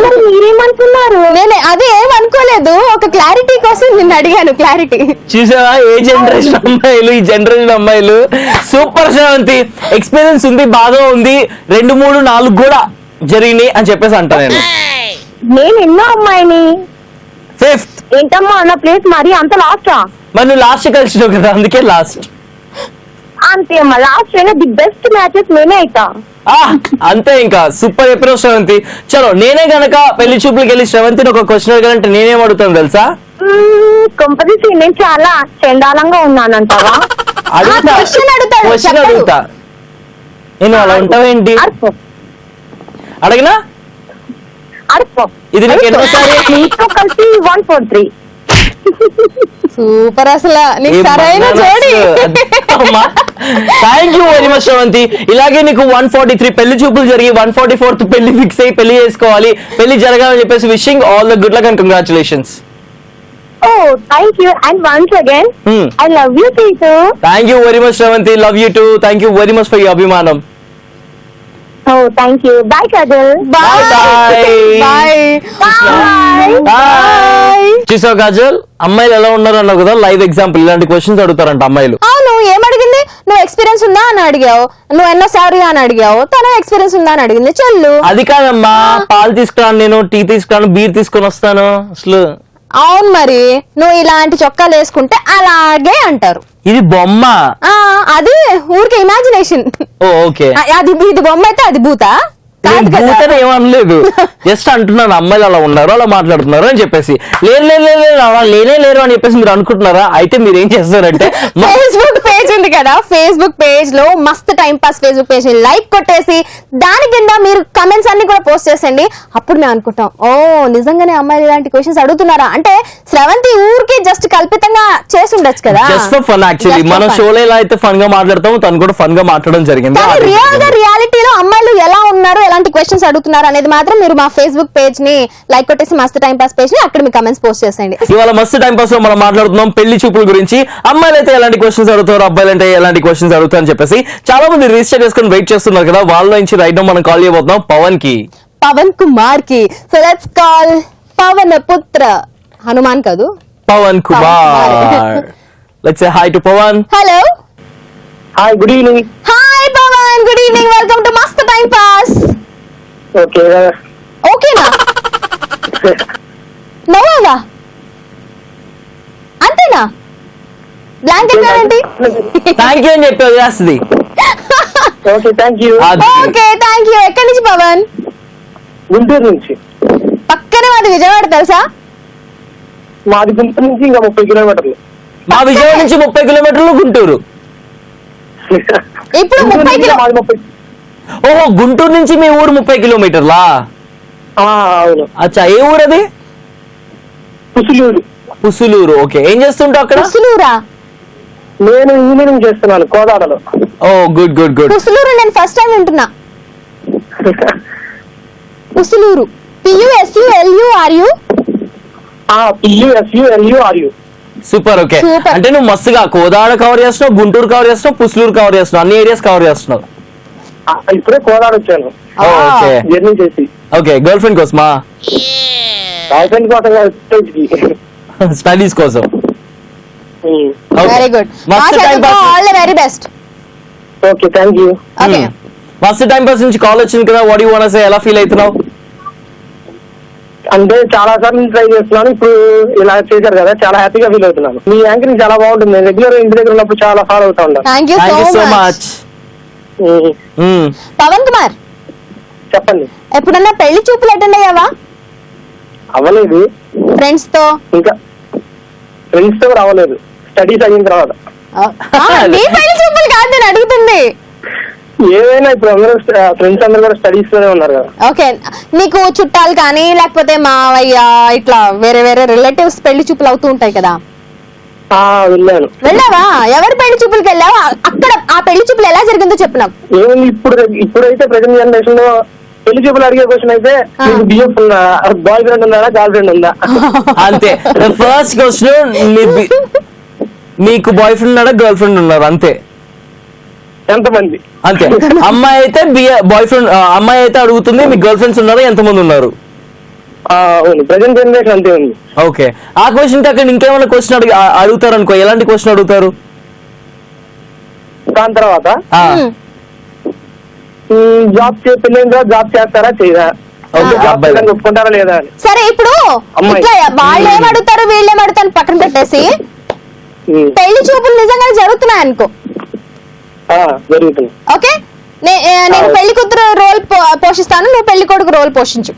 మరి మీరేమంటున్నారు? నేను అదే ఏం అనుకోలేదు, ఒక క్లారిటీ కోసం నిన్ను అడిగాను. క్లారిటీ చూసావా, ఏ జనరేషన్ అమ్మాయిలు, ఈ జనరేషన్ అమ్మాయిలు సూపర్. శ్రవంతి ఎక్స్పీరియన్స్ ఉంది, బాగా ఉంది, 2, 3, 4 కూడా జరిగినాయి అని చెప్పేసి అంటా నేను. నేను ఎన్నో అమ్మాయిని. 5th ఏంటమ్మా అన్న ప్లేస్ మరి అంత లాస్టా? మరి నువ్వు లాస్ట్ కలిసినావు కదా, అందుకే లాస్ట్. అంతే అమ్మా, లాస్ట్ అయినా ది బెస్ట్ మ్యాచెస్ నేనే అవుతా. అంతే, ఇంకా సూపర్ చెప్పినావు శ్రవంతి. చలో, నేనే గనక పెళ్లి చూపులకు వెళ్ళి శ్రవంతిని ఒక క్వశ్చన్ అడగాలంటే నేనేం అడుగుతాను తెలుసా? కంపల్సరీ నేను చాలా చండాలంగా ఉన్నానంటావా? అడుగుతా, question అడుగుతాడు, క్వశ్చన్ చెప్పడు. అడుగుతా. నేను అలా ఉంటావేంటి? అడుపు అడిగినా అడుపు. ఇది నీకు ఎన్నోసారి? నీతో కలిసి 143. సూపర్, అసలు నీకు సరైన జోడి. Thank you very much Sravanthi. ఇలాగే నీకు 143 పెళ్లి చూపులు జరిగి 144th పెళ్లి ఫిక్స్ అయ్యి పెళ్లి చేసుకోవాలి, పెళ్లి జరగాలని చెప్పేసి wishing all the good luck and congratulations. Oh, thank you. And once again, I love you, Titu. Thank you very much Sravanthi, love you two. Thank you very much for your అభిమానం. Oh, thank you. Bye, Kadil. Bye bye. Bye. Bye. చూసావు కాజల్, అమ్మాయిలు ఎలా ఉన్నారు అన్నావు కదా, live example ఇలాంటి questions అడుగుతారంట అమ్మాయిలు. అవును, ఏం అడిగింది? నువ్వు ఎక్స్పీరియన్స్ ఉందా అని అడిగావు, నువ్వు ఎన్నోసారి అని అడిగావు, తన ఎక్స్పీరియన్స్ ఉందా అని అడిగింది. చెల్లు అది కాదమ్మా, పాలు తీసుకురాను, నేను టీ తీసుకురాను, బీర్ తీసుకొని వస్తాను అసలు. అవును, మరి నువ్వు ఇలాంటి చొక్కాలు వేసుకుంటే అలాగే అంటారు. ఇది బొమ్మ. అది ఊరికే ఇమాజినేషన్. ఓకే, అది ఇది బొమ్మ అయితే అది భూత కాదు కదా. భూతని ఏమనలేదు, జస్ట్ అంటున్నాను అమ్మాయిలు అలా ఉన్నారు, అలా మాట్లాడుతున్నారు అని చెప్పేసి. అలా లేనే లేరు అని చెప్పేసి మీరు అనుకుంటున్నారా? అయితే మీరు ఏం చేస్తారంటే ఫేస్బుక్ పేజ్ ఉంది కదా, ఫేస్బుక్ పేజ్ లో మస్త్ టైం పాస్ ఫేస్బుక్ పేజ్ ని లైక్ కొట్టేసి దాని కింద మీరు కమెంట్స్ అన్ని కూడా పోస్ట్ చేసేయండి. అప్పుడు మేము అనుకుంటాం, ఓ నిజంగానే అమ్మాయిలు ఇలాంటి క్వశ్చన్స్ అడుగుతున్నారా అంటే శ్రవంతి ఊరికే జస్ట్ కల్పితంగా చేసి ఉండొచ్చు కదా. Just for fun. యాక్చువల్లీ మన షోలో ఎలా అయితే ఫన్ గా మాట్లాడతామో తను కూడా ఫన్ గా మాట్లాడడం జరిగింది. రియల్ గా రియాలిటీలో అమ్మాయిలు ఎలా ఉన్నారు, ఎలాంటి క్వశ్చన్స్ అడుగుతున్నారు అనేది మాత్రం మీరు మా ఫేస్బుక్ పేజ్ ని లైక్ కొట్టేసి మస్త్ టైం పాస్ పేజ్ ని అక్కడ మీ కమెంట్స్ పోస్ట్ చేసేయండి. ఇవాళ మస్తు టైం పాస్ లో మనం మాట్లాడుతున్నాం పెళ్లి చూపుల గురించి. అమ్మాయిలు అయితే ఎలాంటి క్వశ్చన్స్ అడుగుతారు, అబ్బాయిలు అంటే ఎలాంటి క్వశ్చన్స్ అడుగుతారు అని చెప్పేసి చాలా మంది రిజిస్టర్ చేసుకుని వెయిట్ చేస్తున్నారు కదా. వాళ్ళ నుంచి రైట్ నౌ మనం కాల్ చేయబోతున్నాం పవన్ కి, పవన్ కుమార్ కి. So let's call Pawan Putra Hanuman కాదు, Pavan Kumar. Let's say hi to Pavan. Hello, hi, good evening. Hi Pavan, good evening, welcome to మస్త్ టైం పాస్. ఓకే, ఓకేనా? నవ్వావా? అంతేనా? బ్లాంకెట్ ఏంటి? థ్యాంక్ యూ అని చెప్పి వదిలేస్తుంది. Okay, thank you. Okay, thank you. ఎక్కడి నుంచి పవన్? గుంటూరు నుంచి. పక్కనే మాది విజయవాడ తెలుసా? మాది గుంటూరు నుంచి ఇంకా 30 కిలోమీటర్లు. మా విజయవాడ నుంచి 30 కిలోమీటర్లు గుంటూరు. ఇప్పుడు 30 కిలో. మాది 30. ఓహో, గుంటూరు నుంచి మీ ఊరు 30 కిలోమీటర్లా? అవును. అచ్చా, ఏ ఊరు అది? పుసులూరు. పుసులూరు. ఓకే, ఏం చేస్తుంటావు అక్కడ? పుసులూరా? నేను ఇంజనీరింగ్ చేస్తున్నాను కోదాడలో. ఓ గుడ్ గుడ్ గుడ్. పుసులూరు నేను ఫస్ట్ టైం వింటున్నా. Pusuluru. PUSULURU. PUSULURU. Super. Okay, Super. అంటే నువ్వు మస్తుగా కోదాడ కవర్ చేస్తున్నావు, గుంటూరు కవర్ చేస్తున్నావు, పుసులూరు కవర్ చేస్తున్నావు, అన్ని ఏరియాస్ కవర్ చేస్తున్నావు. ఇప్పుడే కోదాడ వచ్చాను ఓకే జర్నీ చేసి. ఓకే, గర్ల్ ఫ్రెండ్ కోసమా? గర్ల్ ఫ్రెండ్ కోసం కాదు, స్టడీస్ కోసం. Very good. మస్తు time pass. All the very best. Okay, thank you. Okay, మస్తు టైం పాస్ నుంచి కాల్ వచ్చింది కదా, వాట్ యు వాంట్ సే, ఎలా ఫీల్ అవుతున్నావు? అంటే చాలా సార్లు ట్రై చేస్తున్నాను, ఇప్పుడు ఇలా చేశారు కదా చాలా హ్యాపీగా ఫీల్ అవుతున్నాను. మీ యాంకరింగ్ చాలా బాగుంటుంది, నేను రెగ్యులర్ ఇంటి దగ్గర ఉన్నప్పుడు చాలా ఫాలో అవుతా ఉంటాను. Thank you so much. Pavan Kumar, చెప్పండి. ఎప్పుడన్నా పెళ్లి చూపులు అటెండ్ అయ్యావా? అవ్వలేదు. ఫ్రెండ్స్ తో? ఇంకా ఫ్రెండ్స్ తో కూడా అవ్వలేదు, స్టడీస్ అయిన తర్వాత. నీ పెళ్లి చూపులు కాదు నేను అడుగుతుంది. ఏదైనా ఇప్పుడు అందరూ ఫ్రెండ్స్ అందరూ కూడా స్టడీస్ లోనే ఉన్నారు కదా. ఓకే, నీకు చుట్టాలు కానీ లేకపోతే మావయ్య ఇట్లా వేరే వేరే రిలేటివ్స్ పెళ్లి చూపులు అవుతూ ఉంటాయి కదా, వెళ్ళాను. వెళ్ళావా? ఎవరి పెళ్లి చూపులకి వెళ్ళావు? అక్కడ ఆ పెళ్లి చూపులు ఎలా జరిగిందో చెప్పు నాకు. ఏముంది ఇప్పుడైతే ప్రజెంట్ జనరేషన్ లో పెళ్లి చూపులు అడిగే క్వశ్చన్ అయితే మీకు బిఎఫ్ ఉందా, బాయ్ ఫ్రెండ్ ఉందా, గర్ల్ ఫ్రెండ్ ఉందా? అంతే. ఫస్ట్ క్వశ్చన్ మీకు బాయ్ ఫ్రెండ్ ఉన్నాడా, గర్ల్ ఫ్రెండ్ ఉన్నారు, అంతే. ఎంతమంది? అంతే. అమ్మాయి అయితే బాయ్ ఫ్రెండ్, అమ్మాయి అయితే అడుగుతుంది మీకు గర్ల్ ఫ్రెండ్స్ ఉన్నారా, ఎంతమంది ఉన్నారు. అవును, ప్రజెంట్ జనరేషన్ అంతే ఉంది. ఓకే, ఆ క్వశ్చన్ అక్కడ ఇంకేమైనా క్వశ్చన్ అడుగుతారు అనుకో, ఎలాంటి క్వశ్చన్ అడుగుతారు? దాని తర్వాత పెళ్ళైన తర్వాత జాబ్ చేస్తారా చేయరా, జాబ్ చేయడానికి ఒప్పుకుంటారా లేదా అని. సరే, ఇప్పుడు ఇట్లా వాళ్ళు ఏమడుగుతారు వీళ్ళు ఏమడుగుతారు పక్కన పెట్టేసి పెళ్లి చూపులు నిజంగానే జరుగుతున్నాయి అనుకో, జరుగుతుంది. ఓకే, నేను పెళ్లి కూతురు రోల్ పోషిస్తాను, నువ్వు పెళ్లి కొడుకు రోల్ పోషించు.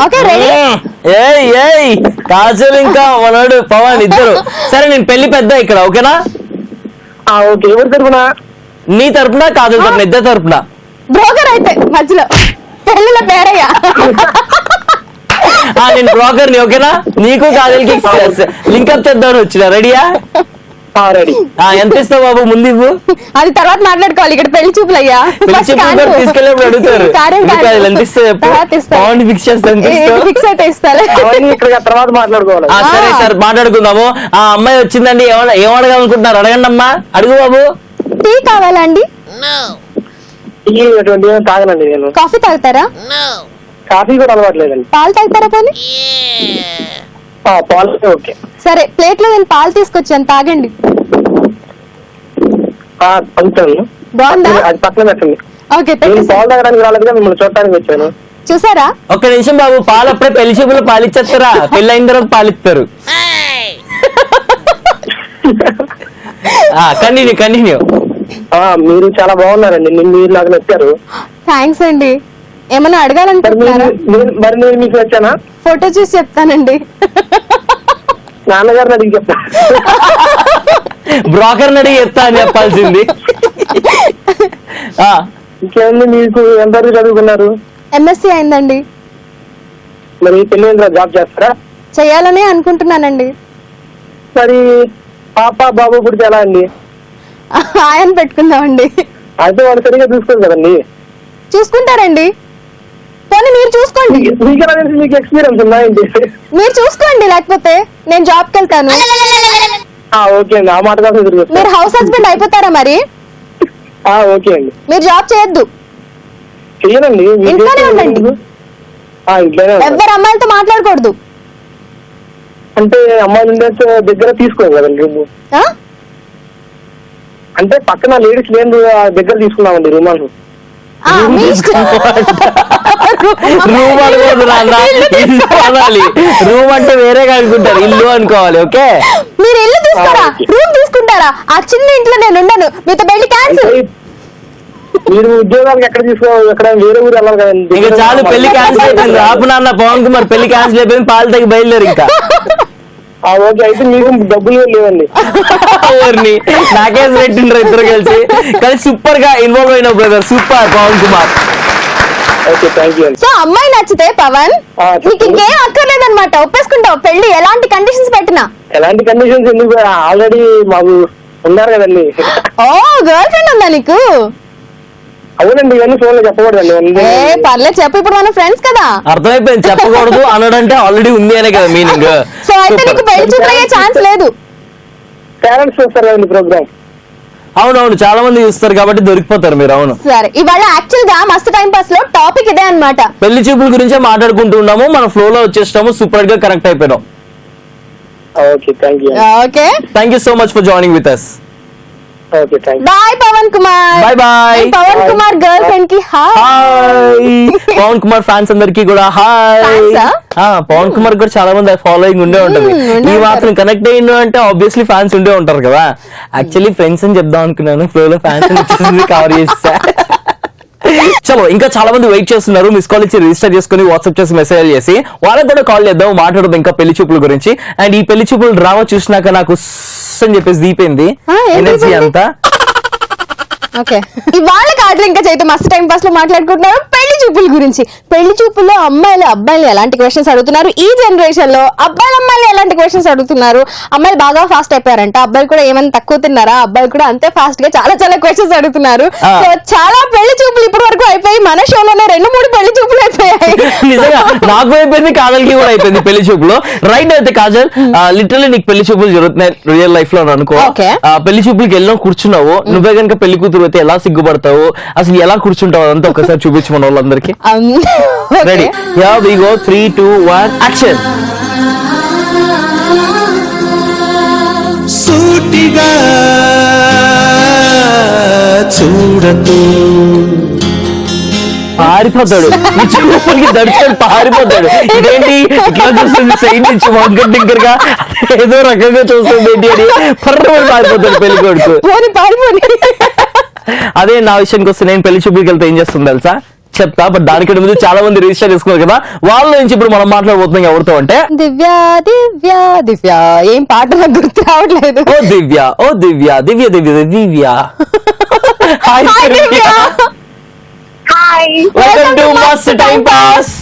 Okay, ready? కాజల్ ఇంకా మనోడు పవన్ ఇద్దరు. సరే, నేను పెళ్లి పెద్ద ఇక్కడ, ఓకేనా? ఓకే, ఎవరి తరపున? నీ తరపున, కాజల్ తరపున, ఇద్దరు తరపున. బ్రోకర్ అయితే మధ్యలో పెళ్లిలో పేరయ్యా. నేను బ్రోకర్ ని, ఓకేనా? నీకు కాజల్కి లింకప్ చేద్దామని వచ్చిన. రెడీయా? రెడీ. ఎంత ఇస్తావు బాబు, ముందు ఇవ్వు. అది తర్వాత మాట్లాడుకోవాలి, ఇక్కడ పెళ్లి చూపులు అయ్యా. తీసుకెళ్ళినప్పుడు అడుగుతారు ఎంత ఇస్తావు, ఫిక్స్ చేస్తాను. ఫిక్స్ అయితే ఇస్తారు. తర్వాత మాట్లాడుకోవాలి. సరే సార్, మాట్లాడుకుందాము. ఆ అమ్మాయి వచ్చిందండి, ఏం అడగాలనుకుంటున్నారు, అడగండి అమ్మా, అడుగు బాబు. టీ కావాలండి? తాగనండి నేను. కాఫీ తాగుతారా? కాఫీ కూడా అలవాట్లేదండి. పాలు తాగుతారా పోనీ? పాలు ఓకే. సరే, ప్లేట్ లో నేను పాలు తీసుకొచ్చాను, తాగండి. బాగుందా? అది పక్కన పెట్టండి. ఓకే, పాలు తాగడానికి రాలేదుగా, మిమ్మల్ని చూడటానికి వచ్చాను. చూసారా? ఒక్క నిమిషం బాబు, పాలు అప్పుడే పెళ్లి చూపులో పాలిచ్చేస్తారా? పెళ్లి అయిన తర్వాత పాలిస్తారు. కంటిన్యూ. మీరు చాలా బాగున్నారండి, మీరు నాకు నచ్చారు. థ్యాంక్స్ అండి. ఏమన్నా అడగాలనుకుంటున్నారా? మరి నేను మీకు వచ్చానా? ఫోటో చూసి చెప్తానండి. నాన్నగారిని అడిగి చెప్తా. బ్రోకర్ అడిగి చెప్తా అని చెప్పాల్సింది. ఇంకేముంది, మీకు ఎంతవరకు చదువుకున్నారు? ఎంఎస్సీ అయిందండి. మరి పెళ్లి జాబ్ చేస్తారా? చెయ్యాలని అనుకుంటున్నానండి. మరి పాప బాబు పుడితే ఎలా అండి? ఆయన పెట్టుకుందామండి. అయితే వాళ్ళు సరిగా చూసుకోరు కదండి. చూసుకుంటారండి, కానీ మీరు చూసుకోండి. మీకు ఎక్స్పీరియన్స్ ఉందా ఏంటి? మీరు చూసుకోండి, లేకపోతే నేను జాబ్కి వెళ్తాను. ఓకే అండి, ఆ మాట కోసం మీరు హౌస్ హస్బెండ్ అయిపోతారా మరి? ఓకే అండి. మీరు జాబ్ చేయొద్దు, చెయ్యనండి, ఇంట్లోనే ఉండండి. ఎవరు అమ్మాయిలతో మాట్లాడకూడదు. అంటే అమ్మాయిలు ఉండే దగ్గర తీసుకోదు కదండి రూమ్. అంటే పక్కన లేడీస్ లేదు, దగ్గర తీసుకున్నామండి రూమ్ అని. రూమ్ అనుకోదు నాన్న, ఇల్లు అనాలి. రూమ్ అంటే వేరేగా అనుకుంటారు, ఇల్లు అనుకోవాలి. ఓకే, మీరు ఇల్లు తీసుకోరా, రూమ్ తీసుకుంటారా? ఆ చిన్న ఇంట్లో నేను ఉండను, మీతో పెళ్లి క్యాన్సిల్. మీరు ఉద్యోగాలకు ఎక్కడ తీసుకోవాలి, ఎక్కడ వేరే ఊరు వెళ్ళాలి కదండి. ఇంకా చాలు, పెళ్లి క్యాన్సిల్ అయిపోయింది. ఆపు నాన్న, పవన్ కుమార్ పెళ్లి క్యాన్సిల్ అయిపోయింది, పాలు తగ్గి బయలుదేరు ఇంకా. ఓకే, అయితే మీకు డబ్బులు లేవండి. నాకేం పెట్టిండ్రు ఇద్దరు కలిసి, కానీ సూపర్ గా ఇన్వాల్వ్ అయిన brother, super Pavan Kumar. Okay, thank you. So అమ్మాయి నచ్చితే పవన్ నీకు ఇంకేం అక్కర్లేదన్నమాట, ఒప్పేసుకుంటావు పెళ్లి, ఎలాంటి కండిషన్స్ పెట్టినా. ఎలాంటి కండిషన్స్ ఎందుకు, ఆల్రెడీ మాకు ఉన్నారు కదండి. ఓ, గర్ల్ ఫ్రెండ్ ఉందా నీకు? అవునండి, ఇవన్నీ ఫోన్ లో చెప్పకూడదండి. పర్లేదు చెప్పు, ఇప్పుడు మన ఫ్రెండ్స్ కదా. అర్థమైపోయింది, చెప్పకూడదు అనడంటే ఆల్రెడీ ఉంది అనే కదా మీనింగ్. సో అయితే నీకు పెళ్లి చూపులయ్యే ఛాన్స్ లేదు. పేరెంట్స్ చూస్తారు కదండి ప్రోగ్రామ్. అవునవును, చాలా మంది చూస్తారు కాబట్టి దొరికిపోతారు మీరు. అవును, సరే, ఇవాళ యాక్చువల్ గా మస్త్ టైం పాస్ లో టాపిక్ ఇదే అన్నమాట, పెళ్లి చూపుల గురించే మాట్లాడుకుంటూ ఉన్నాము. మన ఫ్లో లో వచ్చేస్తాము, సూపర్ గా కనెక్ట్ అయిపోయినాం. Okay, thank you. Okay, thank you so much for joining with us. Okay, thank you. Bye Pavan Kumar. Bye bye. Pavan Kumar girlfriend కి హాయ్. పవన్ కుమార్ ఫ్యాన్స్ అందరికి కూడా హాయ్. పవన్ కుమార్ కూడా చాలా మంది ఫాలోయింగ్ ఉండే ఉంటది. ఈ మాత్రం కనెక్ట్ అయ్యిండు అంటే ఆబ్వియస్లీ ఫ్యాన్స్ ఉండే ఉంటారు కదా. యాక్చువల్లీ ఫ్రెండ్స్ అని చెప్దాం అనుకున్నాను, ఫ్లో లో ఫ్యాన్స్ కవర్ చేస్తా. చలో, ఇంకా చాలా మంది వెయిట్ చేస్తున్నారు. మిస్ కాల్ ఇచ్చి రిజిస్టర్ చేసుకుని వాట్సాప్ చేసి మెసేజ్ చేసి వాళ్ళకి కూడా కాల్ చేద్దాం, మాట్లాడదాం ఇంకా పెళ్లి చూపుల గురించి. అండ్ ఈ పెళ్లి చూపులు డ్రామా చూసినాక నాకు అని చెప్పేసి దీపోయింది ఎనర్జీ అంతా. ఓకే ఇవాళ కాదు ఇంకా చైతు మస్తు టైం పాస్ లో మాట్లాడుకుంటున్నారు పెళ్లి చూపుల గురించి. పెళ్లి చూపుల్లో అమ్మాయిలు అబ్బాయిలు ఎలాంటి క్వశ్చన్స్ అడుగుతున్నారు, ఈ జనరేషన్ లో అబ్బాయిలు అమ్మాయిలు ఎలాంటి క్వశ్చన్స్ అడుగుతున్నారు. అమ్మాయిలు బాగా ఫాస్ట్ అయిపోయారంట, అబ్బాయిలు కూడా ఏమైనా తక్కువ తిన్నారా, అబ్బాయిలు కూడా అంతే ఫాస్ట్ గా చాలా చాలా క్వశ్చన్స్ అడుగుతున్నారు. సో చాలా పెళ్లి చూపులు ఇప్పటి వరకు అయిపోయి మన షోలోనే 2-3 పెళ్లి చూపులు అయిపోయాయి. నిజంగా నాకు అయిపోయింది, కాజల్కి కూడా అయిపోయింది పెళ్లి చూపులో. రైట్ అయితే కాజల్, లిటరల్లీ నీకు పెళ్లి చూపులు జరుగుతున్నాయి రియల్ లైఫ్ లో అనుకో. Okay. పెళ్లి చూపులకి వెళ్ళినా కూర్చున్నావు, నువ్వే కనుక పెళ్లి కూతురు అయితే ఎలా సిగ్గుపడతావు, అసలు ఎలా కూర్చుంటావు అంతా ఒకసారి చూపించు మన వాళ్ళందరికీ. Ready, yeah we go 3, 2, 1 action. సూటిగా చూడతూ పారిపోతాడు, ఈ చూపులకి దడుచుకొని పారిపోతాడు. ఇదేంటి ఇట్లా చూస్తుంది సైడ్ నుంచి వంకర్ టింకర్ గా ఏదో రకంగా చూస్తుంది ఏంటి అని పర్రమని పారిపోతాడు పెళ్లి కొడుకు. అదే నా విషయానికి వస్తే నేను పెళ్లి చూపులకి వెళ్తే ఏం చేస్తుంది తెలుసా చెప్తా. బట్ దానికంటే ముందు చాలా మంది రిజిస్టర్ చేసుకున్నారు కదా, వాళ్ళ నుంచి ఇప్పుడు మనం మాట్లాడబోతున్నాం ఎవరితో అంటే దివ్య దివ్య దివ్య ఏం పాట నాకు గుర్తు రావట్లేదు. Oh Divya, oh Divya, Divya Divya Divya. Hi Divya, hi, welcome to మస్త్ టైం పాస్.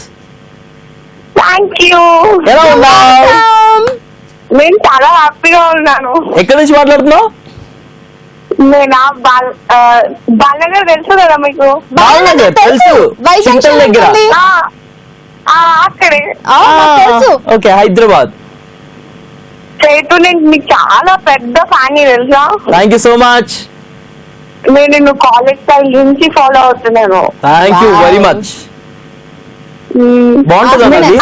Thank you. ఎలా ఉన్నావు? నేను చాలా హ్యాపీగా ఉన్నాను. ఎక్కడి నుంచి మాట్లాడుతున్నావు? నేను బాలనగర్ తెలుసు కదా మీకు? బాలనగర్ తెలుసు, చింతల దగ్గర. అక్కడే. తెలుసు. ఓకే, హైదరాబాద్. చైతు, నేను మీకు చాలా పెద్ద ఫ్యాన్ తెలుసా? Thank you so much. నేను కాలేజ్ టైం నుంచి ఫాలో అవుతున్నాను. Thank you very much. బాగుంటుందా అది?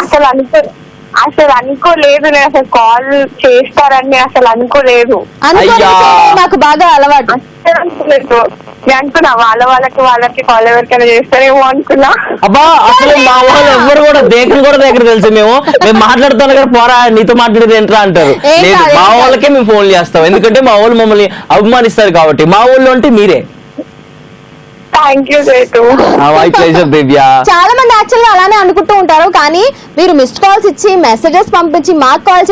అసలు అనుకోలేదు, నేను అసలు కాల్ చేస్తారని అసలు అనుకోలేదు. అయ్యా. నాకు బాగా అలవాటు. అసలు అనుకోలేదు. నేను అనుకున్నా వాళ్ళకి కాల్ ఎవరికైనా చేస్తారేమో అనుకున్నా. అబ్బా, అసలు మా వాళ్ళు ఎవ్వరు కూడా కూడా దగ్గర తెలుసు. మేము మాట్లాడుతాను కదా, పోరా నీతో మాట్లాడేది ఏంట్రా అంటారు. లేదు, మా వాళ్ళకే మేము ఫోన్ చేస్తాం, ఎందుకంటే మా వాళ్ళు మమ్మల్ని అభిమానిస్తారు కాబట్టి. మా వాళ్ళు అంటే మీరే. Thank you Chaitu. దివ్య, చాలా మంది యాక్చువల్ గా అలానే అనుకుంటూ ఉంటారు, కానీ మీరు మిస్డ్ కాల్స్ ఇచ్చి మెసేజెస్ పంపించి మాకు కాల్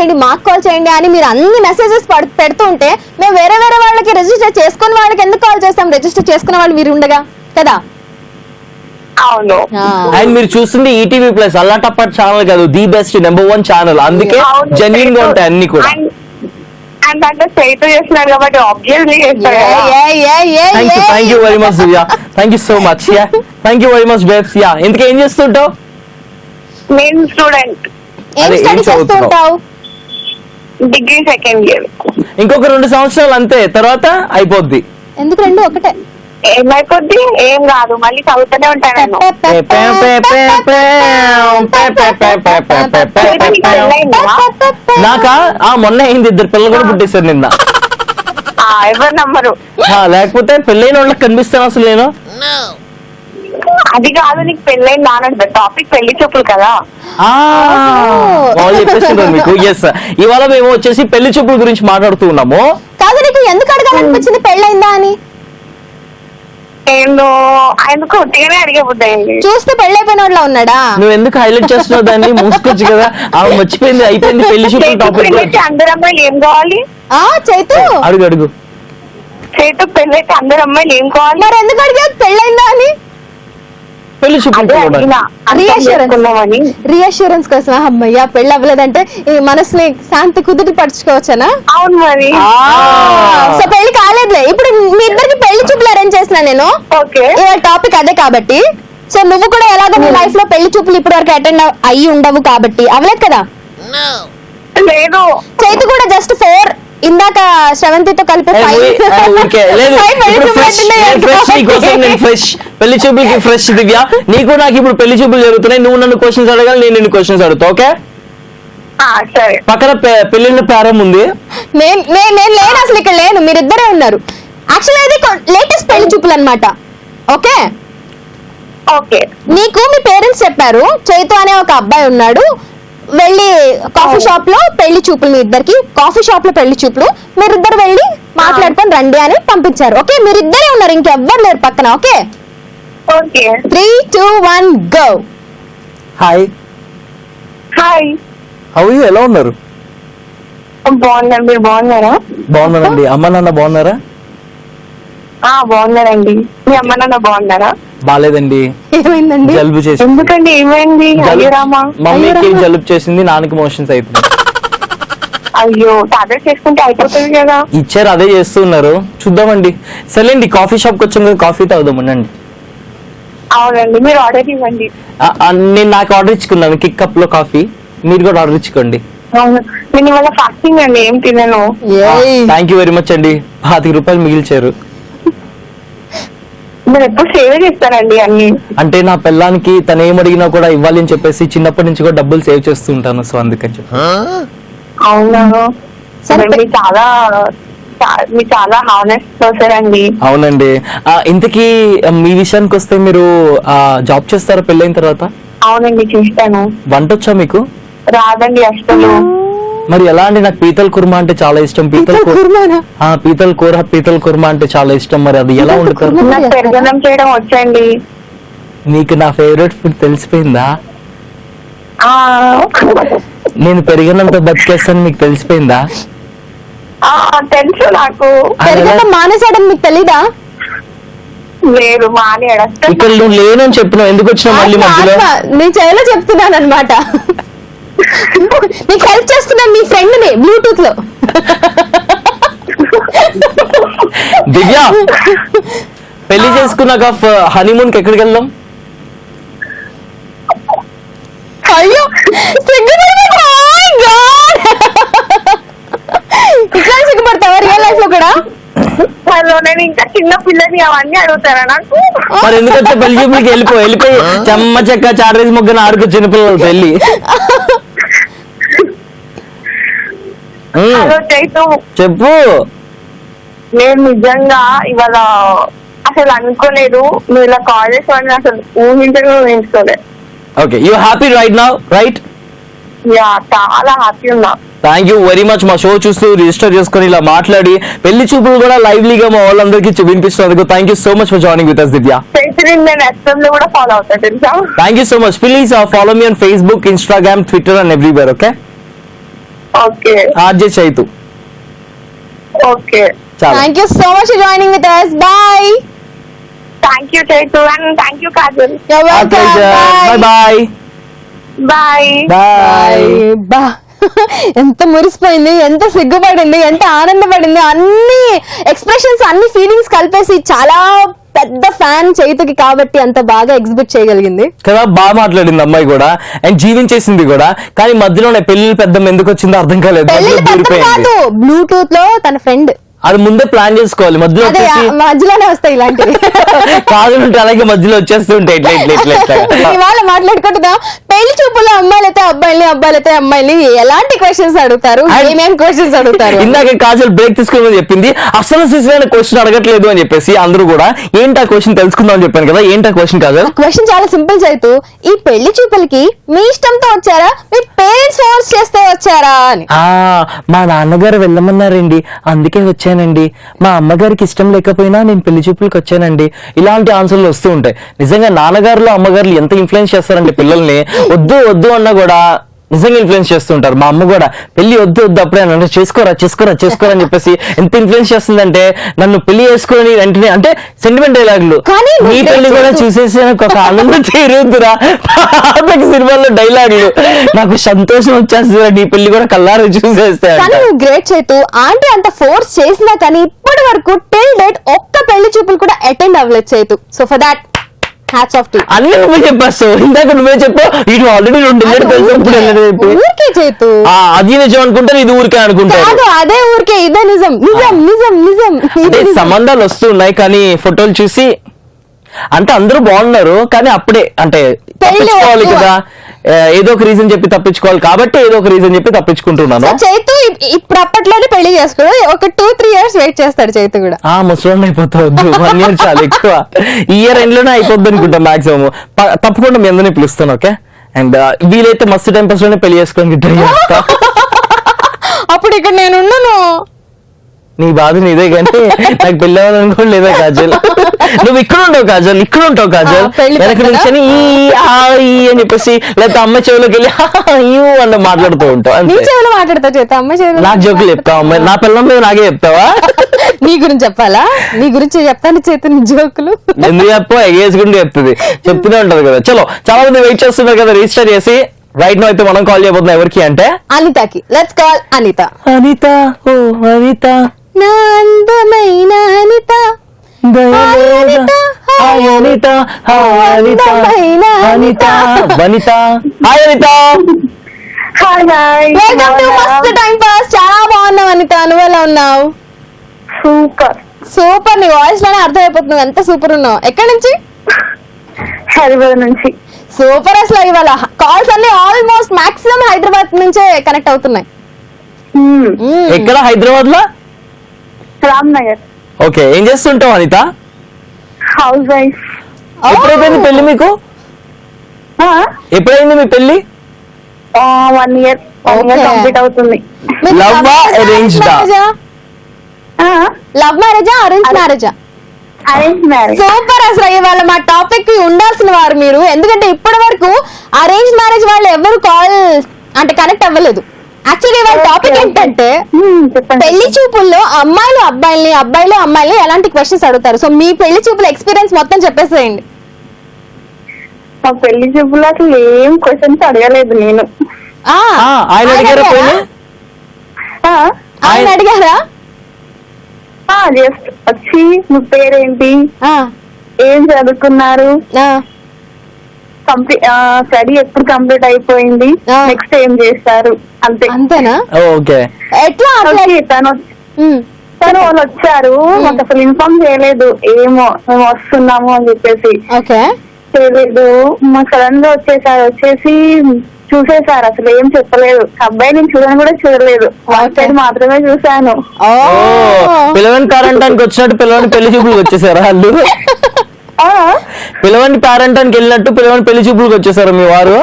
చేయండి అని మీరు అన్ని మెసేజెస్ పెడుతుంటే మేము వేరే వాళ్ళకి రిజిస్టర్ చేసుకున్న వాళ్ళకి ఎందుకు కాల్ చేస్తాం? రిజిస్టర్ చేసుకున్న వాళ్ళు మీరు ఉండగా కదా. అవును. అండ్ మీరు చూస్తుంది ఈటీవీ ప్లస్ అల్లాటప్పటి ఛానల్ కాదు, ది బెస్ట్ #1 ఛానల్. అందుకే జెన్యూన్ గా ఉంటాయి అన్ని కూడా. అండ్ అంటే చైతు చేస్తున్నాడు కాబట్టి ఆబ్వియస్లీ చేస్తాడు. Thank you very much Divya, thank you so much. Yeah, thank you very much babes. Yeah, ఇంతకీ ఏం చేస్తుంటావు? నేను స్టూడెంట్. ఏం అదే, ఏం స్టడీ చదువుతున్నావు? చేస్తుంటావు? Degree 2nd year. ఇంకొక 2 సంవత్సరాలు అంతే, తర్వాత అయిపోద్ది. ఎందుకు రెండు ఒకటే? ఏమైపోద్ది? ఏం కాదు, మళ్ళీ చదువుతూనే ఉంటాను నేను. నాకా మొన్న అయింది, 2 పిల్లలు కూడా పుట్టేశారు నిన్న. ఎవరు నమ్మరు. లేకపోతే పెళ్ళైన వాళ్ళకి కనిపిస్తాను అసలు నేను. అది కాదు, నీకు పెళ్ళైంది నానంట. టాపిక్ పెళ్లి చూపులు కదా. వాళ్ళు చెప్పేస్తున్నారు మీకు. ఎస్, ఇవాళ మేము వచ్చేసి పెళ్లి చూపుల గురించి మాట్లాడుతూ ఉన్నాము. కాదు, నీకు ఎందుకు అడగాలనిపించింది పెళ్ళైందా అని? నేను ఆయనకు ఉట్టిగానే అడిగే బుద్ధి అయింది. చూస్తే పెళ్ళైపోయిన వాళ్ళ ఉన్నాడా? నువ్వు ఎందుకు హైలైట్ చేస్తున్నావు దాన్ని? మూసుకోవచ్చు కదా, ఆమె మర్చిపోయింది, అయిపోయింది పెళ్లి చూపుల టాపిక్. అందరు అమ్మాయిలు ఏం కావాలి? చైతు అడుగు. చైతు, పెళ్ళైతే అందరు అమ్మాయిలు ఏం కావాలి? మరి ఎందుకు అడిగావు పెళ్ళైందా అని? పెళ్లి చూపులు రీఅష్యూరెన్స్ కోసం. అమ్మయ్యా పెళ్లి అవ్వలేదంటే ఈ మనసుని శాంతి కుదుటి పరచుకోవచ్చనా? అవును మరి. సో పెళ్లి కాలేదులే. ఇప్పుడు మీ ఇద్దరికి పెళ్లి చూపులు అరేంజ్ చేసిన నేను. ఓకే, ఇవాళ టాపిక్ అదే కాబట్టి. సో నువ్వు కూడా ఎలాగో నీ లైఫ్ లో పెళ్లి చూపులు ఇప్పటి వరకు అటెండ్ అయ్యి ఉండవు కాబట్టి అవ్వలేదు కదా. లేదు, చైతు కూడా జస్ట్ 4 ఇందాక శ్రవంతితో కలిపి ఫ్రెష్ పెళ్లి చూపులకి ఫ్రెష్. దివ్య, నీకు నాకు ఇప్పుడు పెళ్లి చూపులు జరుగుతున్నాయి. నువ్వు నన్ను క్వశ్చన్స్ అడగాలి, నేను నిన్ను క్వశ్చన్స్ అడుగుతా. ఓకే, సరే. పక్కన పెళ్లిన ప్రారంభం ఉంది. నేను లేను, అసలు ఇక్కడ లేను, మీరిద్దరే ఉన్నారు. యాక్చువల్ ఇది లేటెస్ట్ పెళ్లి చూపులు అన్నమాట. Okay okay. నీకు మీ పేరెంట్స్ చెప్పారు చైతు అనే ఒక అబ్బాయి ఉన్నాడు, వెళ్ళి కాఫీ షాప్ లో పెళ్లి చూపులు, మీ ఇద్దరికి కాఫీ షాప్ లో పెళ్లి చూపులు, మీరిద్దరు వెళ్ళి మాట్లాడుకొని రండి అని పంపించారు. ఓకే, మీరిద్దరే ఉన్నారు, ఇంకెవ్వరు లేరు పక్కన. Okay, okay. 3, 2, 1 go. Hi. Hi. How you? ఎలా ఉన్నారు? బాగున్నారు, మీరు బాగున్నారా? బాగున్నానండి. అమ్మ నాన్న బాగున్నారా? బాగున్నారండి. మీ అమ్మ నాన్న బాగున్నారా? బాలేదండి, ఏమైందండి? జలుబు చేసింది. ఎందుకండి ఏమైంది? అయ్యో రామా. మమ్మీకి జలుబు చేసింది, నాన్నకి మోషన్స్ అవుతుంది. అయ్యో టాబ్లెట్ చేసుకుంటే అయిపోతుంది కదా. ఇచ్చారు, అదే చేస్తున్నారు. చూద్దామండి. సరేండి, కాఫీ షాప్ కి వచ్చాం కదా, కాఫీ తాగుదాం ఉండండి. అవునండి, మీరు ఆర్డర్ ఇవ్వండి. నేను నాకు ఆర్డర్ ఇచ్చుకున్నాను కిక్ కప్ లో కాఫీ, మీరు కూడా ఆర్డర్ ఇచ్చుకోండి. అవును, నేను ఇవాళ ఫాస్టింగ్ అండి, ఏం తినను. థ్యాంక్ యూ వెరీ మచ్ అండి, 25 రూపాయలు మిగిల్చారు. మీరు ఎప్పుడు సేవ్ చేస్తారండి అన్ని? అంటే నా పిల్లానికి తను ఏం అడిగినా కూడా ఇవ్వాలి అని చెప్పేసి చిన్నప్పటి నుంచి కూడా డబ్బులు సేవ్ చేస్తూ ఉంటాను, సో అందుకని చెప్పి. అవునా, సరే. మీరు చాలా హానెస్ట్ పర్సన్ అండి. అవునండి. ఇంతకీ మీ విషయానికి వస్తే మీరు జాబ్ చేస్తారా పెళ్ళైన తర్వాత? అవునండి చేస్తాను. వంట వచ్చా మీకు? రాదండి అసలు. మరి ఎలా అండి? నాకు పీతల కుర్మా అంటే చాలా ఇష్టం. పీతల కుర్మా అంటే చాలా ఇష్టం. మరి అది ఎలా వండుతారు? నాకు పెరుగన్నం చేయడం వచ్చండి. నీకు నా ఫేవరెట్ ఫుడ్ తెలిసిపోయిందా? ఆ, నేను పెరిగినంత బతికేస్తాను, మీకు తెలిసిపోయిందా? తెలుసు నాకు. పెరగడం మానేసాడని మీకు తెలీదా? లేదు మానేడు అసలు. ఇక్కడ నువ్వు లేనని చెప్పినావు, ఎందుకు వచ్చినావు మళ్ళీ మధ్యలో? నేను చేయలో చెప్తున్నాను అనమాట. నీకు హెల్ప్ చేస్తున్నాను, మీ ఫ్రెండ్ ని బ్లూటూత్ లో. దివ్య, పెళ్లి చేసుకున్నాక హనీమూన్ కి ఎక్కడికి వెళ్దాం? అయ్యో సిగ్గుపడతావా? Oh my God! ఇట్లా సిగ్గుపడతావా రియల్ లైఫ్ లో కూడా? హలో, నేను ఇంకా చిన్న పిల్లని, అవన్నీ అడుగుతారా నాకు? మరి ఎందుకంటే పెళ్లి చూపులకి వెళ్ళిపోయి చెమ్మ చెక్క చాటరేసి మొగ్గన ఆడుకో చిన్నపిల్లలు పెళ్లి. హలో చైతు, చెప్పు. నేను నిజంగా ఇవాళ అసలు అనుకోలేదు నువ్వు ఇలా కాల్ చేసావని, అసలు ఊహించుకోలేదు. Okay, you happy right now, right? Yeah, చాలా హ్యాపీ ఉన్నా. Thank you very much. మా షో చూస్తూ రిజిస్టర్ చేసుకుని ఇలా మాట్లాడి పెళ్లి చూపులు కూడా లైవ్లీగా మా వాళ్ళందరికీ వినిపిస్తున్నందుకు thank you so much for joining with us, Divya. చైతుని నేను ఎస్ఎం లో కూడా ఫాలో అవుతా తెలుసా? Thank you so much. Please follow me on Facebook, Instagram, Twitter and everywhere. Okay, okay RJ Chaitu. Okay, చాలా thank you so much for joining with us. Bye. Thank you Chaitu and thank you Kajal. You're welcome. Bye bye bye. Bye. బా, ఎంత మురిసిపోయింది, ఎంత సిగ్గుపడింది, ఎంత ఆనందపడింది, అన్ని expressions, అన్ని feelings కలిపేసి చాలా పెద్ద ఫ్యాన్ చైతుకి కాబట్టి అంత బాగా ఎగ్జిబిట్ చేయగలిగింది కదా. బాగా మాట్లాడింది అమ్మాయి కూడా, అండ్ జీవించేసింది కూడా. కానీ మధ్యలోనే పెళ్లి పెద్ద ఎందుకు వచ్చిందో అర్థం కాలేదు. పెళ్లి మధ్యలో పెద్ద దూరిపోయింది. కాదు, బ్లూటూత్ లో తన ఫ్రెండ్. అది ముందే ప్లాన్ చేసుకోవాలి. మధ్యలో అదే వచ్చేసి మధ్యలోనే వస్తాయి ఇలాంటివి. కాదు ఉంటే అలాగే మధ్యలో వచ్చేస్తుంటాయి. ఇట్లా ఇట్లా ఇట్లా ఇట్లా. ఇవాళ మాట్లాడుకుంటున్నాం పెళ్లి చూపుల్లో అమ్మాయిలైతే అబ్బాయిల్ని, అబ్బాయిలైతే అమ్మాయిల్ని ఎలాంటి క్వశ్చన్స్ అడుగుతారు, ఏమేం క్వశ్చన్స్ అడుగుతారు. ఇందాక కాజల్ బ్రేక్ తీసుకోమని చెప్పింది, అసలు సిసలైన క్వశ్చన్ అడగట్లేదు అని చెప్పేసి అందరూ కూడా ఏంటి ఆ క్వశ్చన్ తెలుసుకుందాం అని చెప్పాను కదా. ఏంటి ఆ క్వశ్చన్ కాజల్? క్వశ్చన్ చాలా సింపుల్ చైతు. ఈ పెళ్లి చూపులకి మీ ఇష్టంతో వచ్చారా, మీ పేరెంట్స్ ఫోర్స్ చేస్తే వచ్చారా అని. మా నాన్నగారు వెళ్ళమన్నారండి, అందుకే వచ్చానండి. మా అమ్మగారికి ఇష్టం లేకపోయినా నేను పెళ్లి చూపులకు వచ్చానండి. ఇలాంటి ఆన్సర్లు వస్తూ ఉంటాయి. నిజంగా నాన్నగారులు అమ్మగారులు ఎంత ఇన్ఫ్లుయెన్స్ చేస్తారంటే పిల్లల్ని, వద్దు వద్దు అన్నా కూడా నిజంగా ఇన్ఫ్లుయెన్స్ చేస్తుంటారు. మా అమ్మ కూడా పెళ్లి వద్దు వద్దు అప్పుడే అంటే చేసుకోరా చేసుకోరా చేసుకోరా అని చెప్పేసి ఎంత ఇన్ఫ్లుయెన్స్ చేస్తుందంటే, నన్ను పెళ్లి చేసుకుని వెంటనే అంటే సెంటిమెంట్ డైలాగులు. కానీ మీ పెళ్లి కూడా చూసేసి నాకు ఒక ఆనందం తీరుతురా సినిమాల్లో డైలాగులు. నాకు సంతోషం వచ్చేస్తుంది నీ పెళ్లి కూడా కల్లారా చూసేస్తే. కానీ నువ్వు గ్రేట్ చైతు. ఆంటీ అంత ఫోర్స్ చేసినా కానీ ఇప్పటి వరకు టిల్ డేట్ ఒక్క పెళ్లి చూపులు కూడా అటెండ్ అవ్వలేదు Chaitu. So for that hats off to. అన్ని నువ్వే చెప్పేస్తావు. ఇందాక నువ్వే చెప్పు, ఇటు ఆల్రెడీ 2 ఊరికే చైతు. అది నిజం అనుకుంటారు, ఇది ఊరికే అనుకుంటారు. కాదు, అదే ఊరికే, ఇదే నిజం. నిజం నిజం నిజం. అంటే సంబంధాలు వస్తున్నాయి కానీ ఫోటోలు చూసి అంటే అందరూ బాగున్నారు కానీ అప్పుడే అంటే తప్పించుకోవాలి కదా, ఏదో ఒక రీజన్ చెప్పి తప్పించుకోవాలి కాబట్టి ఏదో ఒక రీజన్ చెప్పి తప్పించుకుంటున్నాను. చైతు ఇప్పుడు అప్పట్లోనే పెళ్లి చేసుకోడు, ఒక 2-3 years వెయిట్ చేస్తాడు చైతు కూడా. ముసలి అయిపోతావద్దు, 1 year చాలా ఎక్కువ. ఈ ఇయర్ ఎండ్ లోనే అయిపోద్ది అనుకుంటా మాక్సిమం. తప్పకుండా మీ అందరినీ పిలుస్తాను. ఓకే, అండ్ వీలైతే మస్తు టైం పాస్ లోనే పెళ్లి చేసుకోవడానికి ట్రై చేస్తా. అప్పుడు ఇక్కడ నేను ఉన్నాను. నీ బాధ నీదే కానీ నాకు పెళ్లి అవ్వాలని కూడా లేదా కాజల్. నువ్వు ఇక్కడ ఉంటావు కాజల్, ఇక్కడ ఉంటావు కాజల్, పెళ్లి వెనక పక్కన? నుంచి ఈ అని చెప్పేసి లేకపోతే అమ్మ చెవిలోకి వెళ్ళి యూ అని మాట్లాడుతూ ఉంటావు నీ అంతే. చెవులు మాట్లాడతావు చేత, అమ్మ చెవులు నాకు జోకులు చెప్తావు అమ్మాయి, నా పిల్లల మీద నాకే చెప్తావా? నీ గురించి చెప్పాలా? నీ గురించి చెప్తాను చేత నీ జోకులు. ఎందుకు చెప్పు, ఎగేసుకుంటూ చెప్తుంది, చెప్తూనే ఉంటది కదా. చలో చాలా మంది వెయిట్ చేస్తున్నారు కదా రిజిస్టర్ చేసి. రైట్ నో అయితే మనం కాల్ చేయబోతున్నాం ఎవరికి అంటే అనితకి. Let's call Anitha. Anitha, oh Anitha, నా అందమైన అనిత, దయలేదా, hi Anitha, hi Anitha, Anitha, Vanitha, hi Anitha. Hi hi welcome to మస్త్ టైం పాస్. చాలా బాగున్నావు అనిత, నువ్వు ఎలా ఉన్నావు? సూపర్. సూపర్, నీ వాయిస్ లోనే అర్థమైపోతుంది నువ్వు ఎంత సూపర్ ఉన్నావు. ఎక్కడి నుంచి? హైదరాబాద్ నుంచి. సూపర్. అసలు ఇవాళ కాల్స్ అన్ని ఆల్మోస్ట్ మాక్సిమం హైదరాబాద్ నుంచే కనెక్ట్ అవుతున్నాయి. ఎక్కడ హైదరాబాద్ లో? రామ్ నగర్. ఓకే, ఏం చేస్తుంటావు అనిత? House wife. ఎప్పుడైపోయింది పెళ్లి మీకు? ఎప్పుడైంది మీ పెళ్లి? 1 year Okay. కంప్లీట్ అవుతుంది. Love ఆ, arranged ఆ? లవ్ మ్యారేజా, అరేంజ్ మ్యారేజా? Arrange marriage. సూపర్. అసలు ఇవాళ మా టాపిక్ కి ఉండాల్సిన వారు మీరు. ఎందుకంటే ఇప్పటి వరకు అరేంజ్ మ్యారేజ్ వాళ్ళు ఎవరు కాల్ అంటే కనెక్ట్ అవ్వలేదు. యాక్చువల్లీ ఇవాళ టాపిక్ ఏంటంటే చెప్పండి. పెళ్లి చూపుల్లో అమ్మాయిలు అబ్బాయిల్ని, అబ్బాయిలు అమ్మాయిల్ని ఎలాంటి క్వశ్చన్స్ అడుగుతారు? సో మీ పెళ్లి చూపుల ఎక్స్పీరియన్స్ మొత్తం చెప్పేసేయండి. మా పెళ్లి చూపులో అసలు ఏం క్వశ్చన్స్ అడగలేదు నేను. ఆయన అడిగారా పోయినా? ఆయన అడిగారా? జస్ట్ వచ్చి మీ పేరేంటి, ఆ, ఏం చదువుకున్నారు, ఆ, స్టడీ ఎప్పుడు కంప్లీట్ అయిపోయింది, నెక్స్ట్ ఏం చేస్తారు, అంతే. అంతేనా? ఓకే. ఎట్లా అట్లా? ఓకే, తను వాళ్ళు వచ్చారు, మాకు అసలు ఇన్ఫార్మ్ చేయలేదు. ఏమో మేము వస్తున్నాము అని చెప్పేసి ఓకే. చేయలేదు. మా సడన్ గా వచ్చేసి చూసేసారు. అసలు ఏం చెప్పలేదు. అబ్బాయి నేను కూడా చూడలేదు, వన్ సైడ్ మాత్రమే చూసాను. ఓ, పిల్లవాడిని పేరెంటానికి వచ్చినట్టు పిల్లవాడిని పెళ్లి చూపులకు వచ్చేసారా వాళ్ళు? పిల్లవాడిని పేరెంటానికి వెళ్ళినట్టు పిల్లవాడిని పెళ్లి చూపులకు వచ్చేసారు మీ వారు?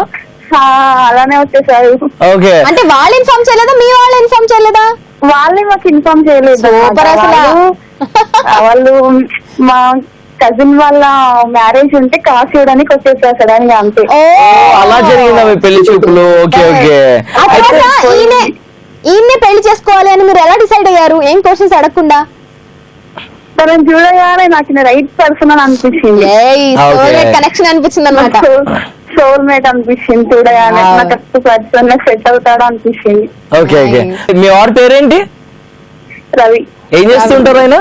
అలానే వచ్చేసారు. ఓకే. అంటే వాళ్ళు ఇన్ఫార్మ్ చేయలేదా, మీ వాళ్ళు ఇన్ఫార్మ్ చేయలేదా? వాళ్ళే మాకు ఇన్ఫార్మ్ చేయలేదు. సూపర్ అసలు. వాళ్ళు మా కజిన్ వాళ్ళ మ్యారేజ్ ఉంటే కాసు ఇవ్వడానికి వచ్చేసారు సడన్ గా, అంతే. ఓ, అలా జరిగిందా మీ పెళ్లి చూపులు? Okay okay. ఆ తర్వాత ఈయన్నే పెళ్లి చేసుకోవాలి అని మీరు ఎలా డిసైడ్ అయ్యారు? ఏం క్వశ్చన్స్ అడగకుండా? తనని చూడగానే నాకు రైట్ పర్సన్ అని అనిపించింది. కనెక్షన్ అనిపించింది అనమాట. సోల్మేట్ అనిపించింది చూడగానే. Wow. నాకు అసలు పర్సన్ సెట్ అవుతాడు అనిపించింది. Okay okay. మీ వారి పేరేంటి? రవి. ఏం చేస్తుంటారు ఆయన?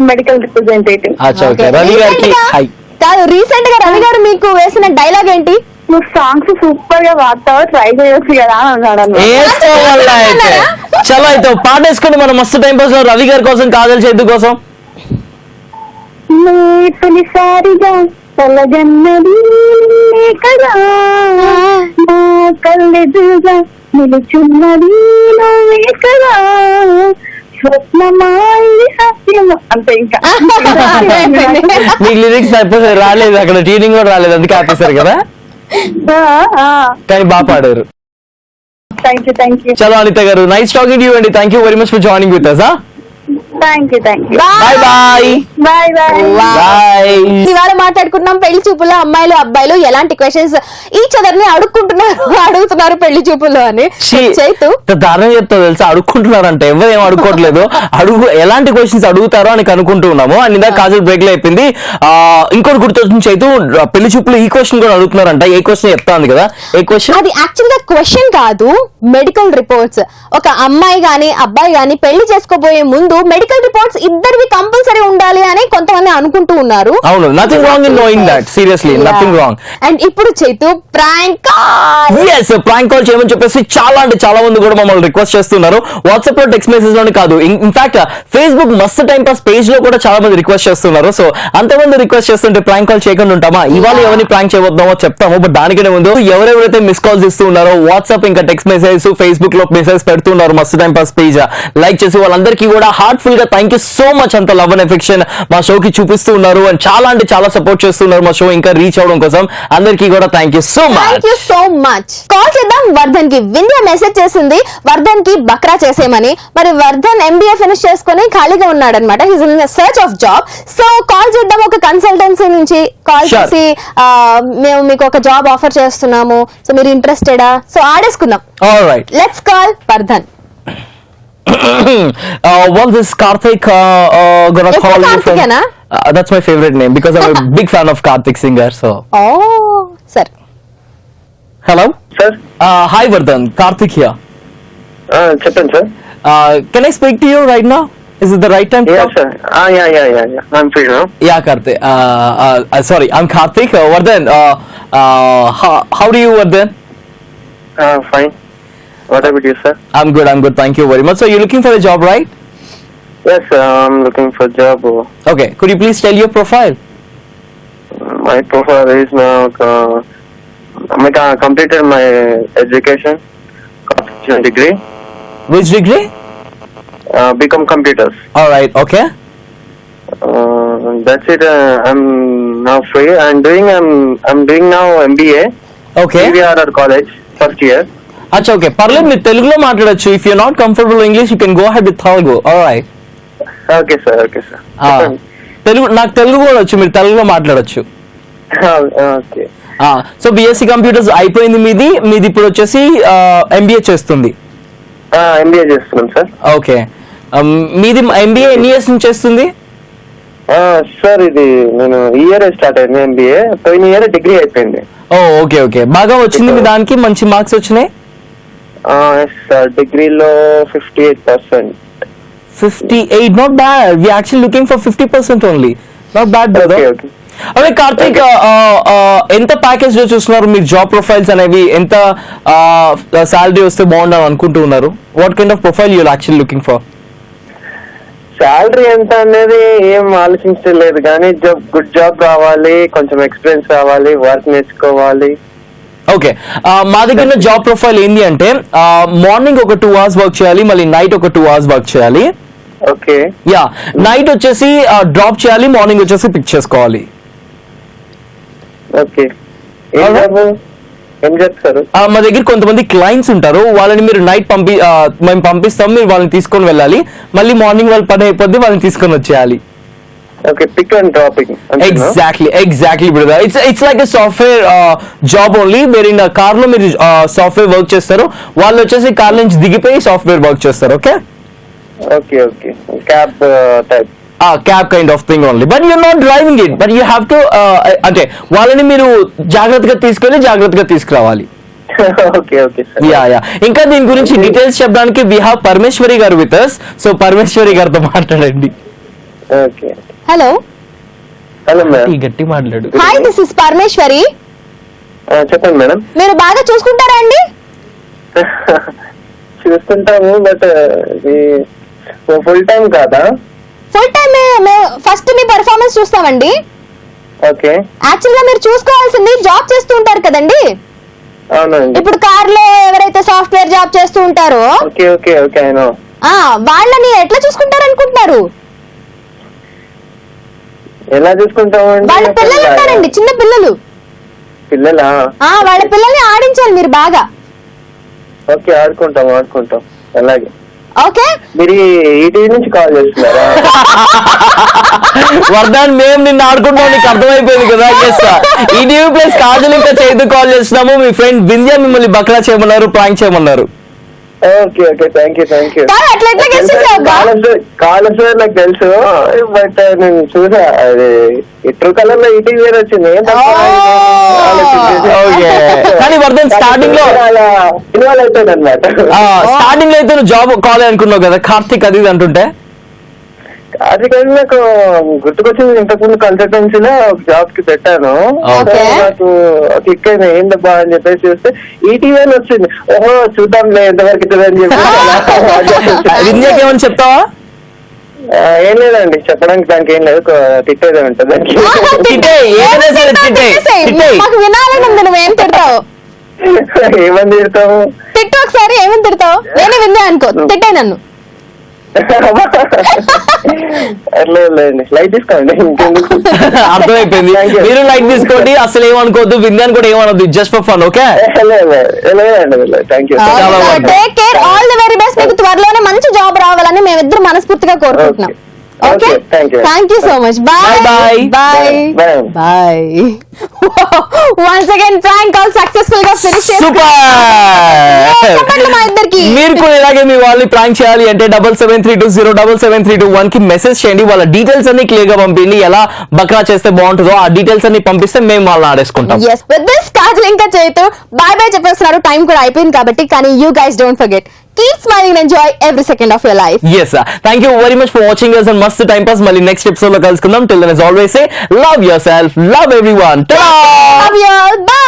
Medical representative. అచ్చా, ఓకే. రవి గారికి హాయ్. కాదు, రీసెంట్ గా రవి గారు మీకు వేసిన డైలాగ్ ఏంటి? నువ్వు సాంగ్స్ సూపర్ గా వాడతావు, ట్రై చేయొచ్చు కదా అని అన్నాడు అన్నమాట. వేసుకోవాలా అయితే? చలో అయితే ఒక పాట వేసుకోండి మన మస్తు టైం పాస్ లో రవి గారి కోసం, కాజల్ చేతు కోసం. నీ తొలిసారిగా తొలగన్నది కదా, నా కళ్ళెదురుగా నిలుచున్నది నువ్వే కదా, స్వప్నమాయి సత్యము, అంతే. ఇంకా మీకు లిరిక్స్ రాలేదు, అక్కడ ట్యూనింగ్ కూడా రాలేదు, అందుకే ఆపేశారు కదా. కానీ బాగా పాడారు. Thank you. చలో అనిత గారు, నైస్ టాకింగ్ యూ అండి. Thank you very much for joining with us. Thank you. Bye bye. Bye. ఇవాళ మాట్లాడుకుంటున్నాం పెళ్లి చూపుల్లో అమ్మాయిలు అబ్బాయిలు ఎలాంటి క్వశ్చన్స్ ఈచ్ అదర్ ని అడుగుతున్నారు పెళ్లి చూపుల్లో అని. చైతు దారుణం చెప్తావు తెలుసా, అడుక్కుంటున్నారంటే ఎవరు ఏం అడుక్కోవట్లేదు. ఎలాంటి క్వశ్చన్స్ అడుగుతారో అని కనుక్కుంటున్నాము. అండ్ ఇందాక కాజల్ బ్రేక్ లో అయిపోయింది. ఇంకోటి గుర్తొచ్చింది చైతు, పెళ్లి చూపులు ఈ క్వశ్చన్ కూడా అడుగుతున్నారంట. ఏ క్వశ్చన్ చెప్తా ఉంది కదా, ఏ క్వశ్చన్? అది యాక్చువల్ గా క్వశ్చన్ కాదు, మెడికల్ రిపోర్ట్స్. ఒక అమ్మాయి గాని అబ్బాయి గాని పెళ్లి చేసుకోబోయే ముందు మెడికల్ రిపోర్ట్స్ ఇద్దరివి కంపల్సరీ ఉండాలి అని కొంతమంది అనుకుంటూ ఉన్నారు. అవును, nothing wrong in knowing that, seriously nothing wrong. And ఇప్పుడు Chaitu prank call. yes prank call చేయమని చెప్పేసి చాలా మంది కూడా మమ్మల్ని రిక్వెస్ట్ చేస్తున్నారు. వాట్సాప్ లో టెక్స్ట్ మెసేజ్ లోనే కాదు, ఇన్ఫాక్ట్ ఫేస్బుక్ మస్త్ టైం పాస్ పేజ్ లో కూడా చాలా మంది రిక్వెస్ట్ చేస్తున్నారు. సో అంతమంది రిక్వెస్ట్ చేస్తుంటే ప్రాంక్ కాల్ చేయకుండా ఉంటామా? ఇవాళ ఎవరిని ప్రాంక్ చేయబోద్దామో చెప్తాము. బట్ దానికనే ముందు ఎవరెవరైతే మిస్ కాల్స్ ఇస్తూ ఉన్నారో వాట్సాప్ ఇంకా టెక్స్ట్ మెసేజ్ ఫేస్బుక్ లో మెసేజ్ పెడుతున్నారు మస్త్ టైం పాస్ పేజ్ లైక్ చేసి వాళ్ళందరికీ కూడా హార్ట్ఫుల్ గా థ్యాంక్ యూ సో మచ్, అంత లవ్ అండ్ ఎఫెక్షన్ మా షోకి చూపిస్తూ ఉన్నారు అండ్ చాలా అంటే చాలా సపోర్ట్ చేస్తున్నారు మా షో ఇంకా రీచ్ అవడం కోసం. అందరికీ కూడా thank you so thank you much. So much. Call చేద్దాం వర్ధన్ కి. వింధ్య మెసేజ్ చేసింది వర్ధన్ కి బక్రా చేసేయమని. మరి వర్ధన్ ఎంబీఏ ఫినిష్ చేసుకుని ఖాళీగా ఉన్నాడు అనమాట. He's in search of job. So call చేద్దాం. ఒక కన్సల్టెన్సీ నుంచి కాల్ Sure. చేసి మేము మీకు ఒక జాబ్ ఆఫర్ చేస్తున్నాము, సో మీరు ఇంట్రెస్టెడా? సో ఆడేసుకుందాం. Alright. Let's call Vardhan. Well, this is Karthik gonna It's call you from. Karthikena? That's my favorite name because I'm a big fan of Karthik singer. So, ఓ సరే. hello. Sir Hi Vardhan, Karthik here. చెప్పండి sir. Can I speak to you right now? Is it the right time to talk? Sir yeah I'm free now. Yeah, Karthik. Sorry, I'm Karthik. Vardhan, how do you, Vardhan? Fine. What about you, sir? I'm good. Thank you very much. So you're looking for a job, right? Yes, I'm looking for a job. Okay. Could you please tell your profile? My profile is now I completed my education, degree, Which degree? become computers. All right. Okay. That's it. I'm now free. I'm doing now MBA. Okay. CVRR college, first year. అచ్చా, okay, పర్లేదు, మీరు తెలుగులో మాట్లాడొచ్చు. If you not comfortable English you can go head with Telugu. Alright. Okay, sir. Telugu, నాకు తెలుగు కూడా వచ్చు, మీరు తెలుగులో మాట్లాడొచ్చు. Okay. సో బిఎస్సి కంప్యూటర్స్ అయిపోయింది మీది ఇప్పుడు వచ్చేసి ఎంబీఏ చేస్తుంది. MBA చేస్తున్నాం సార్. ఓకే. మీది ఎంబీఏ ఎన్ని ఇయర్స్ నుంచి చేస్తుంది? సార్ ఇది నేను ఈ ఇయర్ స్టార్ట్ అయింది MBA. పోయిన ఇయర్ డిగ్రీ అయిపోయింది. ఓ ఓకే. బాగా వచ్చింది మీ దానికి? మంచి మార్క్స్ వచ్చినాయి? సార్ డిగ్రీలో 58%. 58, not bad. We actually looking for 50% only. Not bad, brother. Okay. అదే కార్తిక్, ఎంత ప్యాకేజ్ లో చూస్తున్నారు మీరు? జాబ్ ప్రొఫైల్స్ అనేవి ఎంత సాలరీ వస్తే బాగుండాలి అనుకుంటూ ఉన్నారు? What kind of profile you're actually looking for? Salary ఎంత అనేది ఏం ఆలోచించలేదు కానీ గుడ్ జాబ్ రావాలి, కొంచెం ఎక్స్పీరియన్స్ రావాలి, వర్క్ నేర్చుకోవాలి. ఓకే. మా దగ్గర ఉన్న జాబ్ ప్రొఫైల్ ఏంటి అంటే మార్నింగ్ ఒక 2 hours వర్క్ చేయాలి, మళ్ళీ నైట్ ఒక 2 hours వర్క్ చేయాలి. ఓకే. యా, నైట్ వచ్చేసి డ్రాప్ చేయాలి, మార్నింగ్ వచ్చేసి పిక్ చేసుకోవాలి. ఓకే. ఏం చెప్తారు? మా దగ్గర కొంతమంది క్లయింట్స్ ఉంటారు, వాళ్ళని మీరు నైట్ మేము పంపిస్తాం, మీరు వాళ్ళని తీసుకొని వెళ్ళాలి, మళ్ళీ మార్నింగ్ వాళ్ళు పని అయిపోద్ది, వాళ్ళని తీసుకొని వచ్చేయాలి. Okay, pick and dropping. Exactly brother. It's like a software job only. మీరు ఇన్ కార్ లో మీరు సాఫ్ట్వేర్ వర్క్ చేస్తారు, వాళ్ళు వచ్చేసి కార్ నుంచి దిగిపోయి సాఫ్ట్వేర్ వర్క్ చేస్తారు. Okay. Cab type. Cab kind of thing only, but you're not driving it, but you have to అంటే వాళ్ళని మీరు జాగ్రత్తగా తీసుకెళ్ళి జాగ్రత్తగా తీసుకురావాలి. Okay sir. యా. ఇంకా దీని గురించి డీటెయిల్స్ చెప్పడానికి వి హావ్ పరమేశ్వరి గారు విత్ us. సో పరమేశ్వరి గారితో మాట్లాడండి. ఓకే. Hello madam. గట్టి మాట్లాడు. Hi, this is Parameshwari. చెప్పండి మేడం. మీరు బాగా చూసుకుంటారా అండి? చూస్తుంటాము, బట్ ఫుల్ టైం కాదా? Full time. ఫస్ట్ మీ పర్ఫార్మెన్స్ చూస్తామండి. ఓకే. యాక్చువల్ గా మీరు చూసుకోవాల్సింది జాబ్ చేస్తూ ఉంటారు కదండి. అవునండి. ఇప్పుడు కార్ లో ఎవరైతే సాఫ్ట్వేర్ జాబ్ చేస్తూ ఉంటారో ఓకే అయినా వాళ్ళని ఎట్లా చూసుకుంటారు అనుకుంటున్నారు? ఎలా చూసుకుంటామండి? వాళ్ళ పిల్లలు ఉంటారండి, చిన్న పిల్లలు. పిల్లలా? వాళ్ళ పిల్లల్ని ఆడించాలి మీరు బాగా. ఓకే, ఆడుకుంటాం. అలాగే. ఓకే. మీరు ఈటీవీ నుంచి కాల్ చేస్తున్నారా? వర్ధన్, మేము నిన్ను ఆడుకుంటాం, నీకు అర్థమైపోయింది కదా. ఈటీవీ ప్లస్ కాజల్ ఇంకా చైతు కాల్ చేస్తున్నాము. మీ ఫ్రెండ్ వింధ్య మిమ్మల్ని బక్రా చేయమన్నారు, ప్రాంక్ చేయమన్నారు. Okay thank you. అట్లా ఎట్లా గెస్ట్ చేసావు? కాలర్ నాకు తెలుసు, బట్ నేను చూసా అది ట్రూ కలర్ లో ఈటీవీ వచ్చింది. కానీ వర్ధన్ స్టార్టింగ్ లో ఇన్వాల్వ్ అవుతాడు అనమాట. స్టార్టింగ్ లో అయితే నువ్వు జాబ్ కాల్ అనుకున్నావు కదా కార్తిక్ అది అంటుంటే. అది కానీ నాకు గుర్తుకొచ్చింది, ఇంతకుముందు కన్సల్టెన్సీలో జాబ్ కి పెట్టాను. నాకు క్లిక్ అయింది, ఏంటబ్బా అని చెప్పేసి చూస్తే ఈటీవీ అని వచ్చింది. ఓహో చూద్దాంలే ఎంతవరకు అని చెప్పి. వింధ్యకి ఏమని చెప్తావా? ఏం లేదండి, చెప్పడానికి దానికి ఏం లేదు, తిట్టేదే ఉంటుంది. నువ్వేం తిడతావు? ఏమని తిడతావు? తిట్టు ఒకసారి. ఏమని తిడతావు? నేనే విందే అనుకో, తిట్టే నన్ను. లేదండి లైట్ తీసుకోండి ఇంకెందుకు. అర్థమైపోయింది. Thank you. మీరు లైక్ తీసుకోండి, అసలు ఏమనుకోవద్దు, విందాన్ని కూడా ఏమనొద్దు, జస్ట్ ఫర్ ఫన్. ఓకే, లేదండి థ్యాంక్ యూ. చాలా బాగుంది. Take care, all the very best. మీకు త్వరలోనే మంచి జాబ్ రావాలని మేమిద్దరు మనస్ఫూర్తిగా కోరుకుంటున్నాం. Okay, Okay, thank you. Thank you so much. Bye Bye. Bye Bye. Bye. Once again prank call successful గా ఫినిష్ సూపర్. మా ఇద్దరికి. మీరు కూడా ఇలాగే మీ వాళ్ళని ప్రాంక్ చేయాలి అంటే 7732077321 కి మెసేజ్ చేయండి. వాళ్ళ డీటెయిల్స్ అన్ని క్లియర్ గా పంపిండి. ఎలా బక్రా చేస్తే బాగుంటుందో ఆ డీటెయిల్స్ అన్ని పంపిస్తే మేము వాళ్ళని ఆడేసుకుంటాం. yes with this కాజల్ ఇంకా చేతు బై బై చెప్పేస్తున్నారు. టైం కూడా అయిపోయింది కాబట్టి. కానీ you guys don't forget, keep smiling and enjoy every second of your life. Yes, thank you very much for watching us and మస్త్ టైం పాస్. మళ్ళీ నెక్స్ట్ ఎపిసోడ్ లో కలుసుకుందాం. Till then as always say love yourself, love everyone. Ta-da! Love you all. Bye.